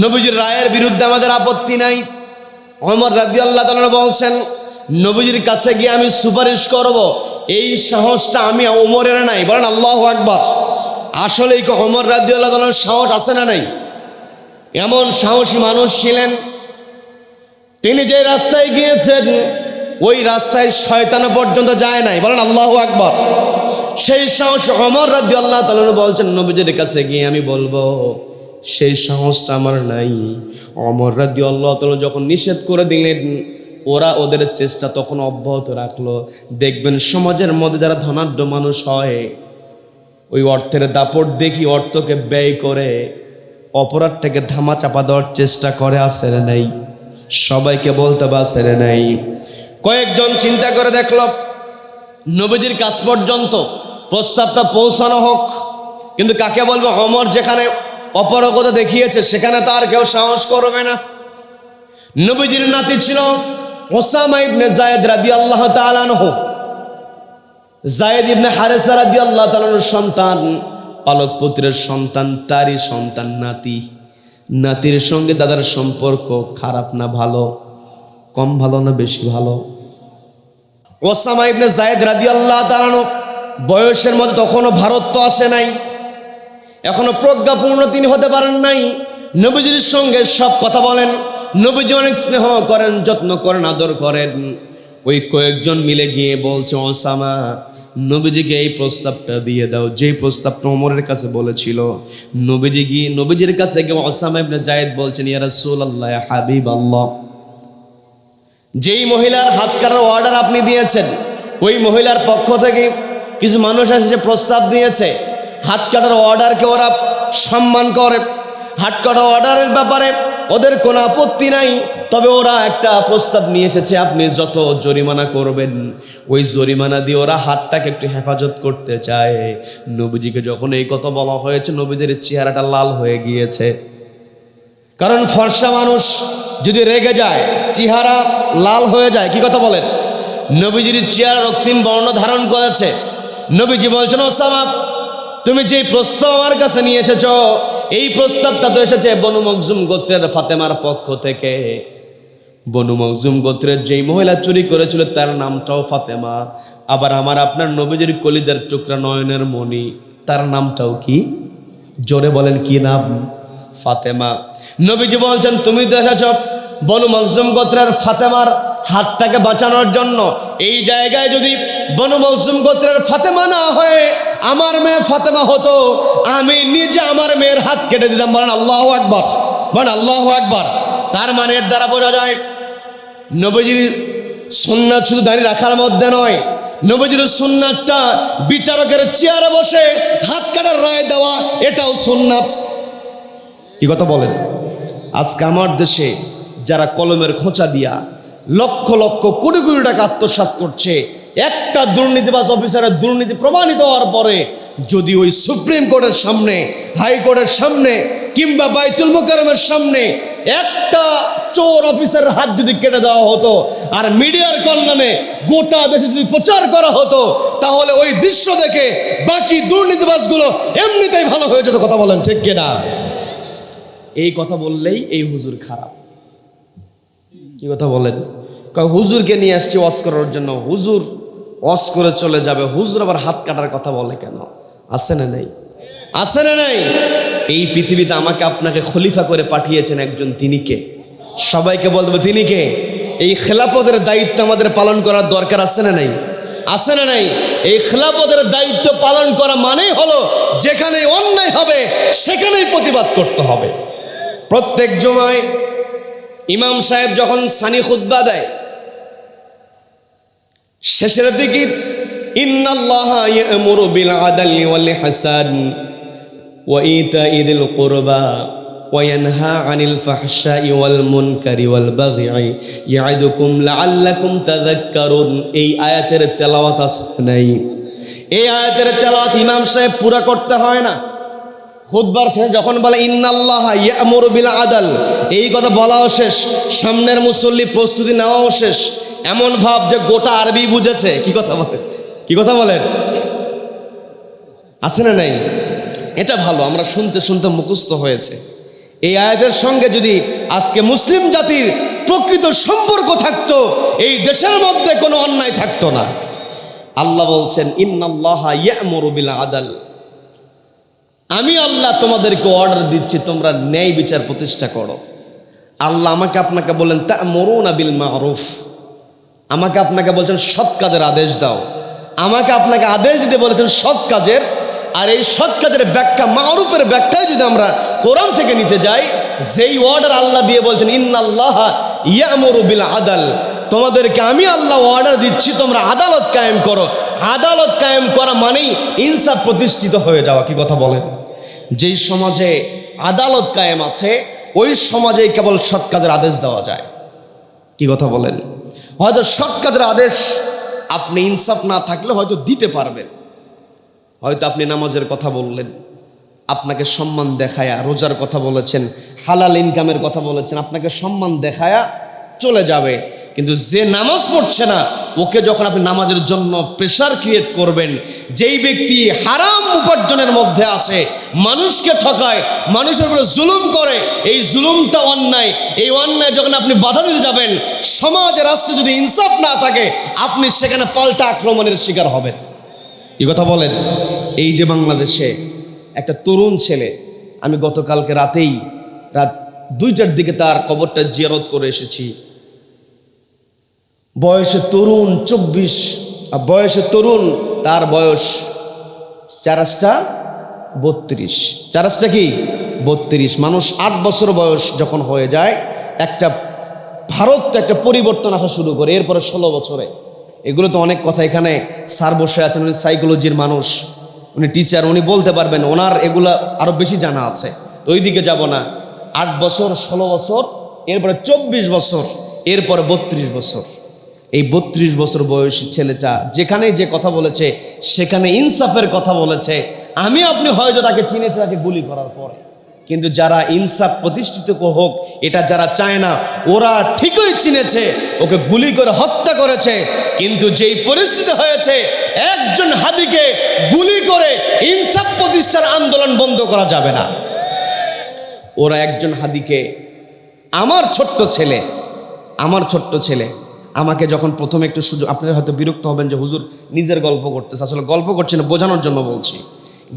নবীজির রায়ের বিরুদ্ধে আমাদের আপত্তি নাই। ওমর রাদিয়াল্লাহু তাআলা বলছেন, নবীজির কাছে গিয়ে আমি সুপারিশ করব, এই সাহসটা আমি ওমরের নাই। বলেন আল্লাহু আকবার। আসলেই কি ওমর রাদিয়াল্লাহু তাআলার সাহস আছে না নাই? এমন সাহসী মানুষ ছিলেন, তিনি যে রাস্তায় গিয়েছেন ওই রাস্তায় শয়তানও পর্যন্ত যায় নাই। বলেন আল্লাহু আকবার। সেই সাহস ওমর রাদিয়াল্লাহু তাআলা বলছেন, নবীজির কাছে গিয়ে আমি বলবো, সেই সাহসটা আমার নাই। ওমর রাদিয়াল্লাহু তাআলা যখন নিষেধ করে দিলেন, ওরা ওদের চেষ্টা তখন অব্যাহত রাখলো। দেখবেন সমাজের মধ্যে যারা ধনাঢ্য মানুষ হয়, ওই অর্থের দাপট দেখি অর্থকে ব্যয় করে অপরাধটাকে ধামা চাপা দেওয়ার চেষ্টা করে, আসে নাই? সবাইকে বলতে বা আসে নাই? কয়েকজন চিন্তা করে দেখল, নবীজির কাছ পর্যন্ত প্রস্তাবটা পৌঁছানো হোক, কিন্তু কাকে বলবো? ওমর যেখানে অপারগতা দেখিয়েছে সেখানে তার কেউ সাহস করবে না। নবীজির নাতি ছিল ওসামা ইবনে যায়েদ রাদিয়াল্লাহু তাআলা আনহু। যায়েদ ইবনে হারেসা রাদিয়াল্লাহু তাআলার সন্তান, পালক পুত্রের সন্তান, তারই সন্তান নাতি। নাতির সঙ্গে দাদার সম্পর্ক খারাপ না ভালো? কম ভালো না বেশি ভালো? ওসামা ইবনে যায়েদ রাদিয়াল্লাহু তাআলা বয়সের মধ্যে তখনও ভারত আসে নাই, এখনো প্রজ্ঞাপূর্ণ তিনি হতে পারেন নাই। নবীজির সঙ্গে সব কথা বলেন, নবীজি অনেক স্নেহ করেন, যত্ন করেন, আদর করেন। ওই কয়েকজন মিলে গিয়ে বলছে, ওসামা নবীজিকে এই প্রস্তাবটা দিয়ে দাও, যে প্রস্তাবটা ওমরের কাছে বলেছিল। নবীজির কাছে গিয়ে ওসামা ইবনে যায়েদ বলছেন, ইয়া রাসূলুল্লাহ, ইয়া হাবিবাল্লাহ, যেই মহিলার হাত কাটার অর্ডার আপনি দিয়েছেন, ওই মহিলার পক্ষ থেকে কিছু মানুষ এসে প্রস্তাব দিয়েছে, হাত কাটার অর্ডারকে ওরা সম্মান করে, হাত কাটা অর্ডারের ব্যাপারে ওদের কোনো আপত্তি নাই। তবে ওরা একটা প্রস্তাব নিয়ে এসেছে, আপনি যত জরিমানা করবেন ওই জরিমানা দিয়ে ওরা হাতটাকে একটু হেফাজত করতে চায়। নবীজিকে যখন এই কথা বলা হয়েছে, নবীদের চেহারাটা লাল হয়ে গিয়েছে। কারণ ফর্সা মানুষ যদি রেগে যায় চেহারা লাল হয়ে যায়। কি কথা বলেন? নবীজির চেহারা রক্তিম বর্ণ ধারণ করেছে। নবীজি বলছেন, ওসামা তুমি যে প্রস্তাব আমার কাছে নিয়ে এসেছো, এই প্রস্তাবটা তো এসেছে বনু মখজুম গোত্রের ফাতেমার পক্ষ থেকে। বনু মখজুম গোত্রের যেই মহিলা চুরি করেছিল তার নামটাও ফাতেমা। আবার আমার আপনার নবীজির কলিজার টুকরা নয়নের মণি, তার নামটাও কি? জোরে বলেন, কি নাম? ফাতেমা। নবীজি বলছেন, তুমি তো এসেছ বনু মখজুম গোত্রের ফাতেমার হাতটাকে বাঁচানোর জন্য। এই জায়গায় যদি বনু মখজুম গোত্রের ফাতেমা না হয়ে আমার মেয়ে ফাতেমা হতো, আমি নিজে আমার মেয়ের হাত কেটে দিতাম। বলেন আল্লাহু আকবার, বলেন আল্লাহু আকবার। তার মানে এর দ্বারা বোঝা যায় নবীজির সুন্নাত শুধু দাঁড়িয়ে রাখার মধ্যে নয়, নবীজির সুন্নাতটা বিচারকের চেয়ারে বসে হাত কাটার রায় দেওয়া, এটাও সুন্নাত। কি কথা বলেন? আজকে আমার দেশে যারা কলমের খোঁচা দিয়া লক্ষ লক্ষ কোটি কোটি টাকা আত্মসাৎ করছে, একটা দুর্নীতিবাজ অফিসারের দুর্নীতি প্রমাণিত হওয়ার পরে যদি ওই সুপ্রিম কোর্টের সামনে, হাইকোর্টের সামনে কিংবা বাইতুল মুকাররমের সামনে একটা চোর অফিসারের হাত যদি কেটে দেওয়া হতো আর মিডিয়ার কল্যাণে গোটা দেশে যদি প্রচার করা হতো, তাহলে ওই দৃশ্য দেখে বাকি দুর্নীতিবাজগুলো এমনিতেই ভালো হয়ে যেত। কথা বলেন ঠিক কিনা? এই কথা বললেই এই হুজুর খারাপ। কি কথা বলেন? হুজুরকে নিয়ে আসছি ওয়াজ করার জন্য, হুজুর ওয়াজ করে চলে যাবে, হুজুর আবার হাত কাটার কথা বলে কেন? আছে না নেই? আছে না নাই? এই পৃথিবীতে আমাকে আপনাকে খলিফা করে পাঠিয়েছেন একজন, তিনি কে? সবাইকে বলতে তিনি কে? এই খেলাফতের দায়িত্ব আমাদের পালন করার দরকার আছে না নাই? আছে না নাই? এই খেলাফতের দায়িত্ব পালন করা মানেই হলো যেখানে অন্যায় হবে সেখানেই প্রতিবাদ করতে হবে। প্রত্যেক জুমায় ইমাম সাহেব যখন সানি খুতবা দেয়, শেষের দিকে ইন্নাল্লাহা ইয়ামুরু বিল আদলি ওয়াল ইহসান ওয়া ইতাই যিল কুরবা ওয়া ইয়ানহা আনিল ফাহশাই ওয়াল মুনকারি ওয়াল বাগই ইয়াইদুকুম লাআল্লাকুম তাযাক্কারুন। এই আয়াতের তেলাওয়াত আছে নাই? এই আয়াতের তেলাওয়াত ইমাম সাহেব পুরা করতে হয় না? খুতবার শেষে যখন বলে ইন্নাল্লাহা ইয়ামুরু বিল আদল, এই কথা বলাও শেষ, সামনের মুসল্লি প্রস্তুতি নেওয়াও শেষ। এমন ভাব যে গোটা আরবি বুঝেছে। কি কথা বলেন? কি কথা বলেন? আছে না নাই? এটা ভালো, আমরা শুনতে শুনতে মুখস্থ হয়েছে। এই আয়াতের সঙ্গে যদি আজকে মুসলিম জাতির প্রকৃত সম্পর্ক থাকতো, এই দেশের মধ্যে কোনো অন্যায় থাকতো না। আল্লাহ বলছেন ইন্নাল্লাহা ইয়ামুরু বিল আদল, আমি আল্লাহ তোমাদেরকে অর্ডার দিচ্ছি তোমরা ন্যায় বিচার প্রতিষ্ঠা করো। আল্লাহ আমাকে আপনাকে বলেন তা'মুরুনা বিল মা'রুফ, আমাকে আপনাকে বলছেন সৎ কাজের আদেশ দাও। আমাকে আপনাকে আদেশ দিতে বলেছেন সৎ কাজের। আর এই সৎ কাজের ব্যাখ্যা, মা'রুফের ব্যাখ্যায় যদি আমরা কোরআন থেকে নিতে যাই, যেই অর্ডার আল্লাহ দিয়ে বলছেন ইন্নাল্লাহা ইয়ামুরু বিল আদল, তোমাদেরকে আমি আল্লাহ অর্ডার দিচ্ছি তোমরা আদালত কায়েম করো। আদালত কায়েম করা মানেই ইনসাফ প্রতিষ্ঠিত হয়ে যাওয়া। কি কথা বলেন? যেই সমাজে আদালত কায়েম আছে ওই সমাজেই কেবল সৎ কাজের আদেশ দেওয়া যায়। কি কথা বলেন? হয়তো সৎ কাজের আদেশ আপনি ইনসাফ না থাকলে হয়তো দিতে পারবেন। হয়তো আপনি নামাজের কথা বললেন, আপনাকে সম্মান দেখায়া, রোজার কথা বলেছেন, হালাল ইনকামের কথা বলেছেন, আপনাকে সম্মান দেখায়া চলে যাবে। কিন্তু যে নামাজ পড়ছে না, ওকে যখন আপনি নামাজের জন্য প্রেশার ক্রিয়েট করবেন, যেই ব্যক্তি হারাম উপার্জনের মধ্যে আছে, মানুষকে ঠকায়, মানুষের উপরে জুলুম করে, এই জুলুমটা অন্যায়, এই অন্যায় যখন আপনি বাধা দিতে যাবেন, সমাজে রাষ্ট্রে যদি ইনসাফ না থাকে, আপনি সেখানে পাল্টা আক্রমণের শিকার হবেন। কি কথা বলেন? এই যে বাংলাদেশে একটা তরুণ ছেলে, আমি গতকালকে রাতেই রাত 2টার দিকে তার কবরটা জিয়ারত করে এসেছি। বয়সে তরুণ 24, বয়সে তরুণ, তার বয়স 32, 4টা কি 32। মানুষ 8 বছর বয়স যখন হয়ে যায়, একটা ভারত একটা পরিবর্তন আসা শুরু করে, এরপরে 16 বছরে। এগুলো তো অনেক কথা, এখানে স্যার বসে আছেন, সাইকোলজির মানুষ, উনি টিচার, উনি বলতে পারবেন, ওনার এগুলা আরো বেশি জানা আছে। তো ওই দিকে যাব না। 8 বছর, 16 বছর, এরপরে 24 বছর, এরপরে 32 বছর। এই 32 বছর বয়সী ছেলেটা যেখানে যে কথা বলেছে, সেখানে ইনসাফের কথা বলেছে। আমি আপনি হয়তো তাকে চিনেছে তাকে গুলি করার পরে, কিন্তু যারা ইনসাফ প্রতিষ্ঠিত হোক এটা যারা চায় না, ওরা ঠিকই চিনেছে, ওকে গুলি করে হত্যা করেছে। কিন্তু যেই পরিস্থিতি হয়েছে, একজন হাদিকে গুলি করে ইনসাফ প্রতিষ্ঠার আন্দোলন বন্ধ করা যাবে না। ওরা একজন হাদিকে, আমার ছোট্ট ছেলে আমাকে যখন প্রথমে একটু সুযোগ, আপনারা হয়তো বিরক্ত হবেন যে হুজুর নিজের গল্প করতেছে, আসলে গল্প করছি না, বোঝানোর জন্য বলছি।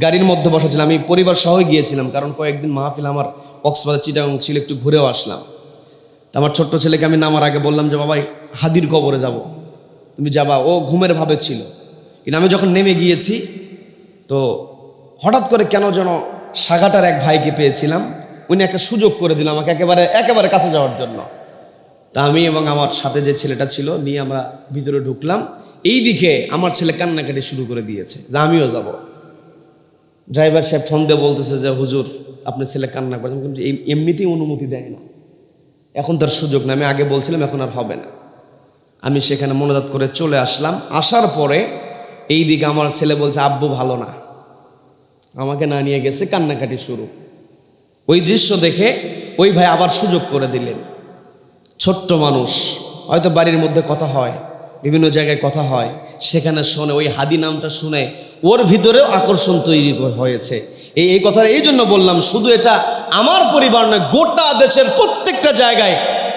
গাড়ির মধ্যে বসেছিলাম, আমি পরিবার সহ গিয়েছিলাম, কারণ কয়েকদিন মাহফিল আমার কক্সবাজার চিটাগাং ছিল, একটু ঘুরেও আসলাম। তো আমার ছোট্ট ছেলেকে আমি নামার আগে বললাম যে বাবা হাদির কবরে যাব, তুমি যাবা। ও ঘুমের ভাবে ছিল, কিন্তু আমি যখন নেমে গিয়েছি তো হঠাৎ করে কেন যেন সাগাটার এক ভাইকে পেয়েছিলাম, উনি একটা সুযোগ করে দিল আমাকে একেবারে কাছে যাওয়ার জন্য। তা আমি এবং আমার সাথে যে ছেলেটা ছিল নিয়ে আমরা ভিতরে ঢুকলাম। এই দিকে আমার ছেলে কান্নাকাটি শুরু করে দিয়েছে যে আমিও যাব। ড্রাইভার সাহেব ফোন দিয়ে বলতেছে যে হুজুর আপনার ছেলে কান্না করে, কিন্তু এমনিতেই অনুমতি দেয় না, এখন তার সুযোগ না। আমি আগে বলছিলাম এখন আর হবে না। আমি সেখানে মনোজাত করে চলে আসলাম। আসার পরে এই দিকে আমার ছেলে বলছে আব্বু ভালো না, আমাকে না নিয়ে গেছে, কান্নাকাটি শুরু। ওই দৃশ্য দেখে ওই ভাই আবার সুযোগ করে দিলেন। ছোট্ট মানুষ, হয়তো বাড়ির মধ্যে কথা হয়, বিভিন্ন জায়গায় কথা হয়, সেখানে শোনে, ওই হাদি নামটা শুনে ওর ভিতরেও আকর্ষণ তৈরি হয়েছে। এই কথা এই জন্য বললাম, শুধু এটা আমার পরিবার নয়, গোটা দেশের প্রত্যেকটা জায়গায়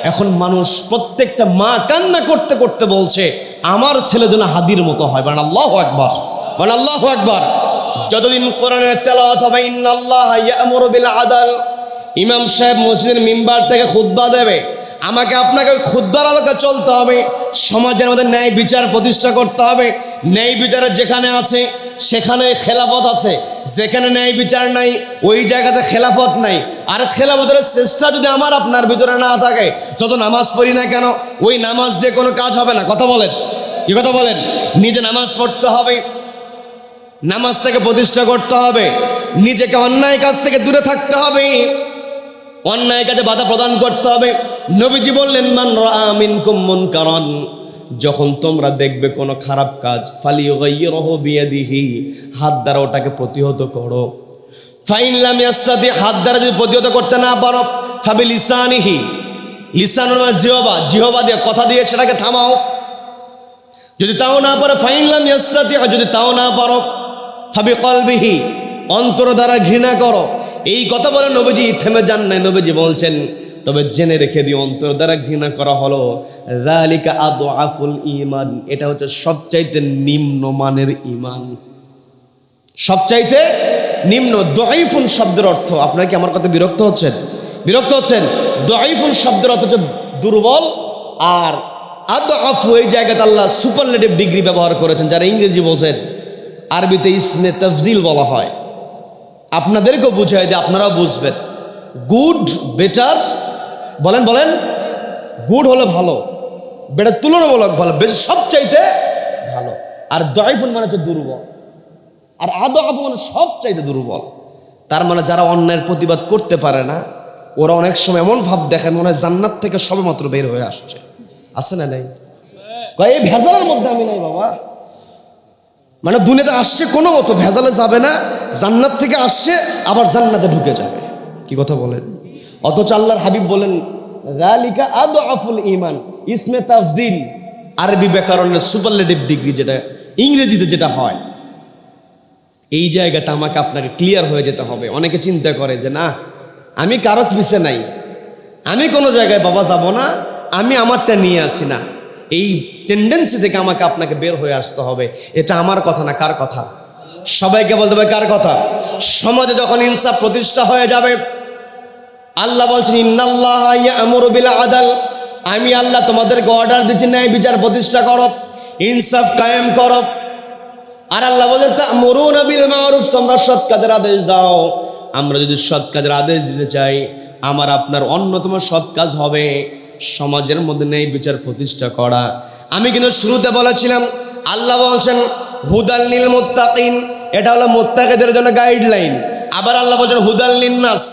এখন মানুষ, প্রত্যেকটা মা কান্না করতে করতে বলছে আমার ছেলে যেন হাদির মতো হয়। বলেন আল্লাহু আকবার, বলেন আল্লাহু আকবার। যতদিন কোরআনের তেলাওয়াত হবে, ইন্নাল্লাহা ইয়া'মুরু বিল আদল, ইমাম সাহেব মসজিদের মিম্বার থেকে খুতবা দেবে, আমাকে আপনাকে খুতবার আলোকে চলতে হবে। সমাজের মধ্যে ন্যায় বিচার প্রতিষ্ঠা করতে হবে। ন্যায় বিচার যেখানে আছে সেখানে খেলাফত আছে, যেখানে ন্যায় বিচার নাই ওই জায়গাতে খেলাফত নাই। আর খেলাফতের চেষ্টা যদি আমার আপনার ভিতরে না থাকে, যত নামাজ পড়ি না কেন, ওই নামাজ দিয়ে কোনো কাজ হবে না। কথা বলেন, কি কথা বলেন? নিজে নামাজ পড়তে হবে, নামাজটাকে প্রতিষ্ঠা করতে হবে, নিজেকে অন্যায় কাজ থেকে দূরে থাকতে হবে, অন্যায় কাজে বাধা প্রদান করতে হবে। নবীজি বললেন মান রাআ মিনকুম মুনকারান, যখন তোমরা দেখবে কোনো খারাপ কাজ, ফালিয়ুগাইয়িরহু বিয়াদিহি, হাত দ্বারা ওটাকে প্রতিহত করো। ফাইন লাম ইয়াস্তাতি, হাত দ্বারা যদি প্রতিহত করতে না পারো, ফাবিলিসানিহি, লিসান মানে জিহবা দিয়ে, কথা দিয়ে সেটাকে থামাও। যদি তাও না পারো, ফাইন লাম ইয়াস্তাতি, যদি তাও না পারো, ফাবিকলবিহি, অন্তর দ্বারা ঘৃণা করো। এই কথা বলে নবীজি থেমে যান নাই। নবীজি বলছেন তবে জেনে রেখে দিও, অন্তর দ্বারা ঘৃণা করা হলো যালিকা আদআফুল ঈমান, এটা হচ্ছে সবচাইতে নিম্ন মানের ঈমান, সবচাইতে নিম্ন। দাঈফুন শব্দের অর্থ, আপনারা কি আমার কথা বিরক্ত হচ্ছেন? দাঈফুন শব্দের অর্থ হচ্ছে দুর্বল, আর আদআফু এই জায়গাতে আল্লাহ সুপারলেটিভ ডিগ্রি ব্যবহার করেছেন। যারা ইংরেজি বোঝেন, আরবিতে ইসমে তাফজিল বলা হয়। আপনাদেরকেও বুঝাই দিয়ে আপনারাও বুঝবেন। গুড, বেটার, বলেন গুড হলো ভালো, বেটার তুলনামূলক ভালো, বেশি সবচাইতে ভালো। আর দাঈফুন মানে হচ্ছে দুর্বল, আর আদআফু মানে সবচাইতে দুর্বল। তার মানে যারা অন্যায়ের প্রতিবাদ করতে পারে না, ওরা অনেক সময় এমন ভাব দেখেন মনে হয় জান্নাত থেকে সবেমাত্র বের হয়ে আসছে। আছে না নাই? এই ভেজালের মধ্যে আমি নাই বাবা, মানে দুনিয়াতে আসছে কোনো মতো ভেজালে যাবে না, জান্নাত থেকে আসছে আবার জান্নাতে ঢুকে যাবে। কি কথা বলেন? অথচ আল্লাহর হাবিব বলেন যালিকা আদআফুল ঈমান, ইসমে তাফজিল আরবি ব্যাকরণের সুপারলেটিভ ডিগ্রি, যেটা ইংরেজিতে যেটা হয়। এই জায়গাটা আমাকে আপনাকে ক্লিয়ার হয়ে যেতে হবে। অনেকে চিন্তা করে যে না আমি কারো পিছে নাই, আমি কোনো জায়গায় বাবা যাব না, আমি আমারটা নিয়ে আছি না। এই টেন্ডেন্সি থেকে আমাকে আপনাকে বের হয়ে আসতে হবে। এটা আমার কথা না, কার কথা? সবাইকে বলতে হবে কার কথা? সমাজে যখন ইনসাফ প্রতিষ্ঠা হয়ে যাবে, আল্লাহ বলছেন ইন্নাল্লাহা ইয়া'মুরু বিল আদল, আমি আল্লাহ তোমাদেরকে অর্ডার দিচ্ছি ন্যায় বিচার প্রতিষ্ঠা করো, ইনসাফ কায়েম করো। আর আল্লাহ বলেন তা'মুরুনা বিল মা'রুফ, তোমরা সৎ কাজের আদেশ দাও। আমরা যদি সৎ কাজের আদেশ দিতে চাই, আমার আপনার অন্যতম সৎ কাজ হবে সমাজের মধ্যে ন্যায় বিচার প্রতিষ্ঠা করা। আমি কিন্তু শুরুতে বলেছিলাম আল্লাহ বলছেন হুদাল লিল মুত্তাকিন, এটা হলো মুত্তাকিদের জন্য গাইডলাইন। আবার আল্লাহ বলেন হুদাল লিন্নাস,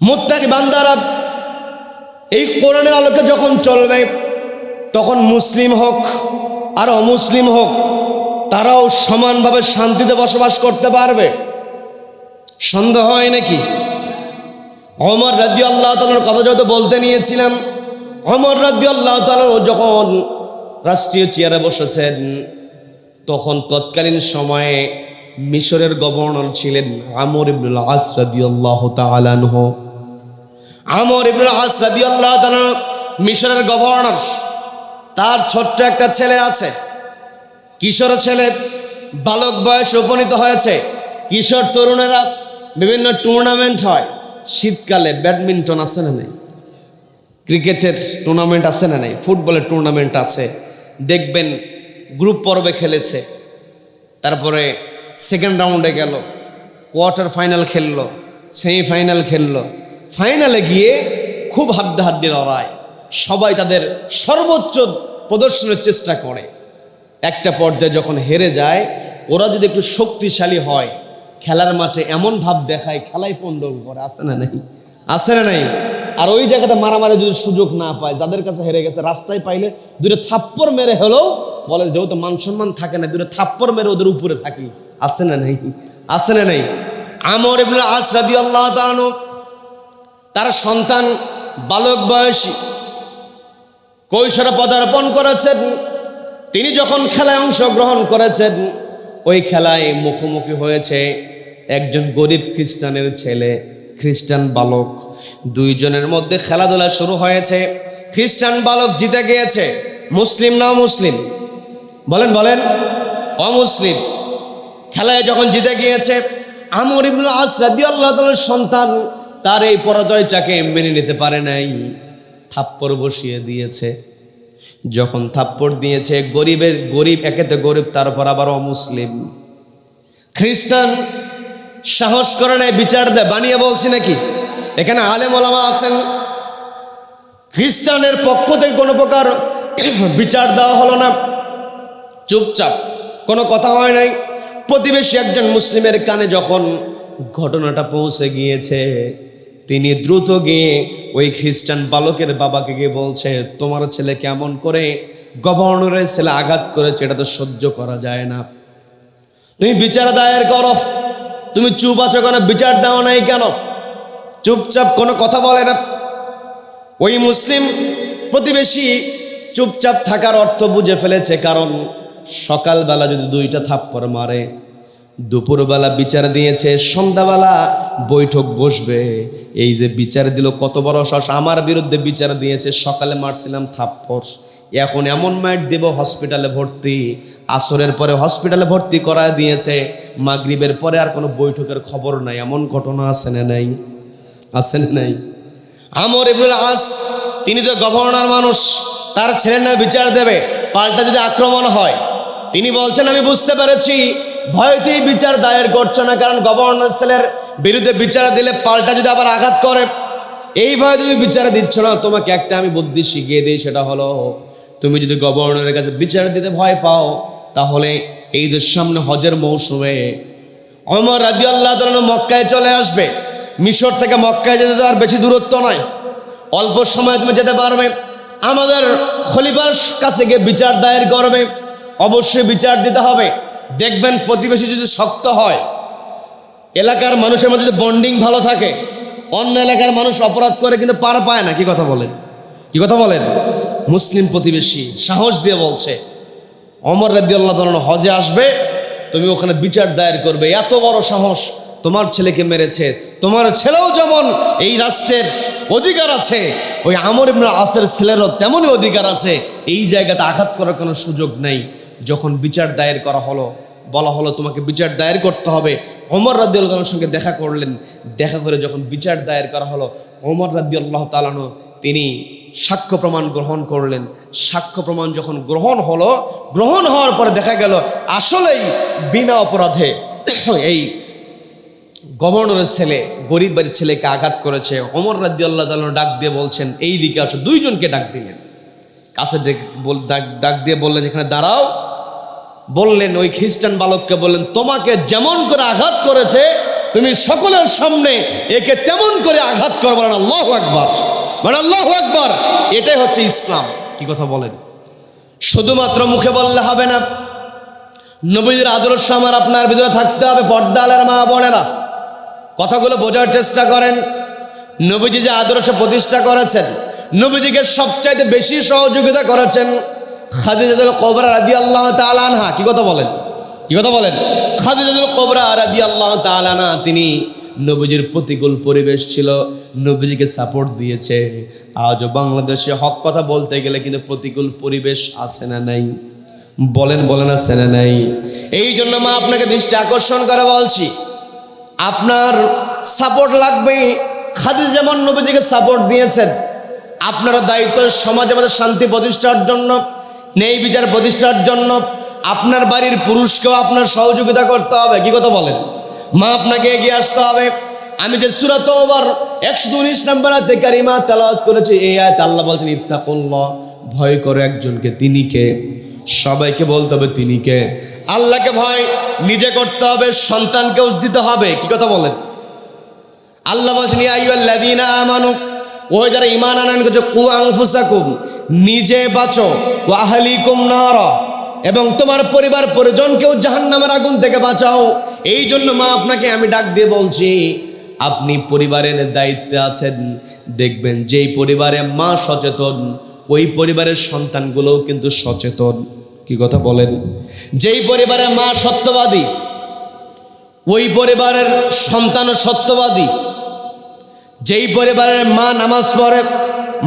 মুত্তাকি বান্দারা এই কোরআনের আলোকে যখন চলবে তখন মুসলিম হোক আর অমুসলিম হোক তারাও সমানভাবে শান্তিতে বসবাস করতে পারবে। সন্দেহ হয় নাকি? ওমর রাদিয়াল্লাহু তাআলার কথা যত বলতে নিয়েছিলাম, ওমর রাদিয়াল্লাহু তাআলা যখন রাষ্ট্রীয় চেয়ারে বসেছেন তখন তৎকালীন সময়ে মিশরের গভর্নর ছিলেন আমর ইবনুল আস রাদিয়াল্লাহু তাআলা আনহু। আমর ইবনুল আস রাদিয়াল্লাহু তাআলা মিশরের গভর্নর। তার ছোট্ট একটা ছেলে আছে, কিশোর ছেলে, বালক বয়সে উপনীত হয়েছে। কিশোর তরুণেরা বিভিন্ন টুর্নামেন্ট হয়, শীতকালে ব্যাডমিন্টন আছে না নেই, ক্রিকেটের টুর্নামেন্ট আছে না নেই, ফুটবলের টুর্নামেন্ট আছে। দেখবেন গ্রুপ পর্বে খেলেছে, তারপরে সেকেন্ড রাউন্ডে গেল, কোয়ার্টার ফাইনাল খেললো, সেমিফাইনাল খেললো, ফাইনালে গিয়ে খুব হাড্ডাহাড্ডি লড়াই, সবাই তাদের সর্বোচ্চ প্রদর্শনের চেষ্টা করে। একটা পর্যায়ে যখন হেরে যায়, ওরা যদি একটু শক্তিশালী হয় খেলার মাঠে এমন ভাব দেখায় খেলাই পণ্ড করে, আছে না নাই? আছে না নাই? আর ওই জায়গাতে মারামারি যদি সুযোগ না পায়, যাদের কাছে হেরে গেছে রাস্তায় পাইলে দুটো থাপ্পড় মেরে হলেও বলে যেহেতু মান সম্মান থাকে না, দুটো থাপ্পড় মেরে ওদের উপরে থাকি। আছে না নাই? আছে না নাই? আমর ইবনুল আস রাদিয়াল্লাহু তাআলা তার সন্তান বালক বয়সী কৈশোরে পদার্পণ করেছেন। তিনি যখন খেলায় অংশগ্রহণ করেছেন, ওই খেলায় মুখোমুখি হয়েছে একজন গরিব খ্রিস্টানের ছেলে, খ্রিস্টান বালক। দুইজনের মধ্যে খেলাধুলা শুরু হয়েছে। খ্রিস্টান বালক জিতে গিয়েছে। মুসলিম না মুসলিম? বলেন বলেন। অমুসলিম। খেলায় যখন জিতে গিয়েছে, আমর ইবনুল আস রাদিয়াল্লাহু তাআলার সন্তান তার এই পরাজয়টাকে মেনে নিতে পারে নাই, থাপ্পড় বসিয়ে দিয়েছে। যখন থাপ্পড় দিয়েছে, গরিব একেতে গরিব, তারপর আবার অমুসলিম। খ্রিস্টান সাহস করে নাই বিচার দেয়, বানিয়ে বলছি নাকি? এখানে আলেম ওলামা আছেন। খ্রিস্টানের পক্ষ থেকে কোনো প্রকার বিচার দেওয়া হলো না, চুপচাপ, কোনো কথা হয় নাই। প্রতিবেশী একজন মুসলিমের কানে যখন ঘটনাটা পৌঁছে গিয়েছে, তিনি দ্রুত গিয়ে ওই খ্রিস্টান বালকের বাবাকে গিয়ে বলছে, তোমার ছেলে কেমন করে গভর্নরের ছেলে আঘাত করেছে, এটা তো সহ্য করা যায় না, তুমি বিচার দায়ের করো। তুমি চুপ আছো কেন? বিচার দাও নাই কেন? চুপচাপ, কোনো কথা বলে না। ওই মুসলিম প্রতিবেশী চুপচাপ থাকার অর্থ বুঝে ফেলেছে, কারণ সকালবেলা যদি দুইটা থাপ্পড় মারে, দুপুরবেলা বিচার দিয়েছে, সন্ধ্যাবেলা বৈঠক বসবে। এই যে বিচার দিল, কত বড় সাহস! আমার বিরুদ্ধে বিচার দিয়েছে, সকালে মারছিলাম থাপ্পড়, এখন এমন মাইট দেব হসপিটালে ভর্তি। আসরের পরে হসপিটালে ভর্তি করায় দিয়েছে, মাগরিবের পরে আর কোনো বৈঠকের খবর নাই। এমন ঘটনা আছে না নাই? আছে না নাই? আমর ইবনুল আস তিনি তো গভর্নর মানুষ, তার ছেলের না বিচার দেবে, পাল্টা যদি আক্রমণ হয়, তিনি বলছেন আমি বুঝতে পেরেছি ভয়তেই বিচার দায়ের করছো না, কারণ গভর্নর ছেলের বিরুদ্ধে বিচার দিলে পাল্টা যদি আবার আঘাত করে, এই ভয়ে তুমি বিচার দিচ্ছ না। তোমাকে একটা আমি বুদ্ধি শিখিয়ে দিই, সেটা হলো তুমি যদি গভর্নরের কাছে বিচার দিতে ভয় পাও, তাহলে এই যে সামনে হজের মৌসুমে ওমর রাদিয়াল্লাহু তাআলা মক্কায় চলে আসবে। মিশর থেকে মক্কায় যেতে তো আর বেশি দূরত্ব নয়, অল্প সময় তুমি যেতে পারবে। আমাদের খলিফার কাছে গিয়ে বিচার দায়ের করবে, অবশ্যই বিচার দিতে হবে। দেখবেন প্রতিবেশী যদি শক্ত হয়, এলাকার মানুষের মধ্যে যদি বন্ডিং ভালো থাকে, অন্য এলাকার মানুষ অপরাধ করে কিন্তু পার পায় না। কি কথা বলেন? কি কথা বলেন? মুসলিম প্রতিবেশী সাহস দিয়ে বলছে, ওমর রাদিয়াল্লাহু তাআলা হজে আসবে, তুমি ওখানে বিচার দায়ের করবে। এত বড় সাহস! তোমার ছেলেকে মেরেছে, তোমার ছেলেও যেমন এই রাষ্ট্রের অধিকার আছে, ওই আমর ইবনুল আসের ছেলেরও তেমনই অধিকার আছে। এই জায়গাতে আঘাত করার কোনো সুযোগ নাই। যখন বিচার দায়ের করা হলো, বলা হলো তোমাকে বিচার দায়ের করতে হবে, ওমর রাদিয়াল্লাহু তাআলার সঙ্গে দেখা করলেন। দেখা করে যখন বিচার দায়ের করা হলো, ওমর রাদিয়াল্লাহু তাআলা তিনি সাক্ষ্য প্রমাণ গ্রহণ করলেন। সাক্ষ্য প্রমাণ যখন গ্রহণ হলো, গ্রহণ হওয়ার পরে দেখা গেল আসলেই বিনা অপরাধে এই গভর্নরের ছেলে গরিব বাড়ির ছেলেকে আঘাত করেছে। ওমর রাদিয়াল্লাহু তাআলা ডাক দিয়ে বলছেন, এই দিকে আসো। দুইজনকে ডাক দিলেন, কাছে ডাক দিয়ে বললেন, এখানে দাঁড়াও। বললেন, ওই খ্রিস্টান বালককে বললেন, তোমাকে যেমন করে আঘাত করেছে তুমি সকলের সামনে একে তেমন করে আঘাত করো। বলেন আল্লাহু আকবার, বলেন আল্লাহু আকবার। এটাই হচ্ছে ইসলাম। কি কথা বলেন? শুধুমাত্র মুখে বললে হবে না, নবীদের আদর্শ আমার আপনার ভিতরে থাকতে হবে। পর্দালের মা বোনেরা, কথাগুলো বোঝার চেষ্টা করেন। নবীজি যে আদর্শ প্রতিষ্ঠা করেছেন, নবীজিকে সবচাইতে বেশি সহযোগিতা করেছেন খাদিজাতুল কুবরা রাদিয়াল্লাহু তাআলা আনহা। কি কথা বলেন? কি কথা বলেন? খাদিজাতুল কুবরা রাদিয়াল্লাহু তাআলা আনহা, তিনি নবীজির প্রতিকূল পরিবেশ ছিল, নবীজিকে সাপোর্ট দিয়েছে। আজও বাংলাদেশে হক কথা বলতে গেলে কিন্তু প্রতিকূল পরিবেশ আছে না নাই? বলেন, বলেন আছে না নাই? এই জন্য মা আপনাকে দৃষ্টি আকর্ষণ করে বলছি, আপনার সাপোর্ট লাগবে। খাদিজা যেমন নবীজিকে সাপোর্ট দিয়েছেন, আপনার দায়িত্ব সমাজে মধ্যে শান্তি প্রতিষ্ঠার জন্য, ন্যায় বিচার প্রতিষ্ঠার জন্য আপনার বাড়ির পুরুষকেও আপনার সহযোগিতা করতে হবে। কি কথা বলেন? মা আপনাকে এগিয়ে আসতে হবে। আমি যে সূরা তাওবার 119 নম্বর আয়াতে কারিমা তেলাওয়াত করেছি, এই আয়াতে আল্লাহ বলছেন ইত্তাকুল্লাহ, ভয় করো একজনকে। তিনি কে? সবাইকে বলতে হবে তিনি কে। আল্লাহকে ভয় নিজে করতে হবে, সন্তানকেও দিতে হবে। কি কথা বলেন? আল্লাহ বলছেন ইয়া আইয়ুহাল্লাযীনা আমানু, ওই যারা ঈমান আনয়ন করছে, কু আনফুসাকুম, নিজে বাঁচো, ওয়া আহলিকুম নারা, এবং তোমার পরিবার পরিজনকেও জাহান্নামের আগুন থেকে বাঁচাও। এই জন্য মা আপনাকে আমি ডাক দিয়ে বলছি, আপনি পরিবারের দায়িত্বে আছেন। দেখবেন যেই পরিবারে মা সচেতন, ওই পরিবারের সন্তানগুলোও কিন্তু সচেতন। কি কথা বলেন? যেই পরিবারে মা সত্যবাদী, ওই পরিবারের সন্তানও সত্যবাদী। যেই পরিবারের মা নামাজ পড়ে,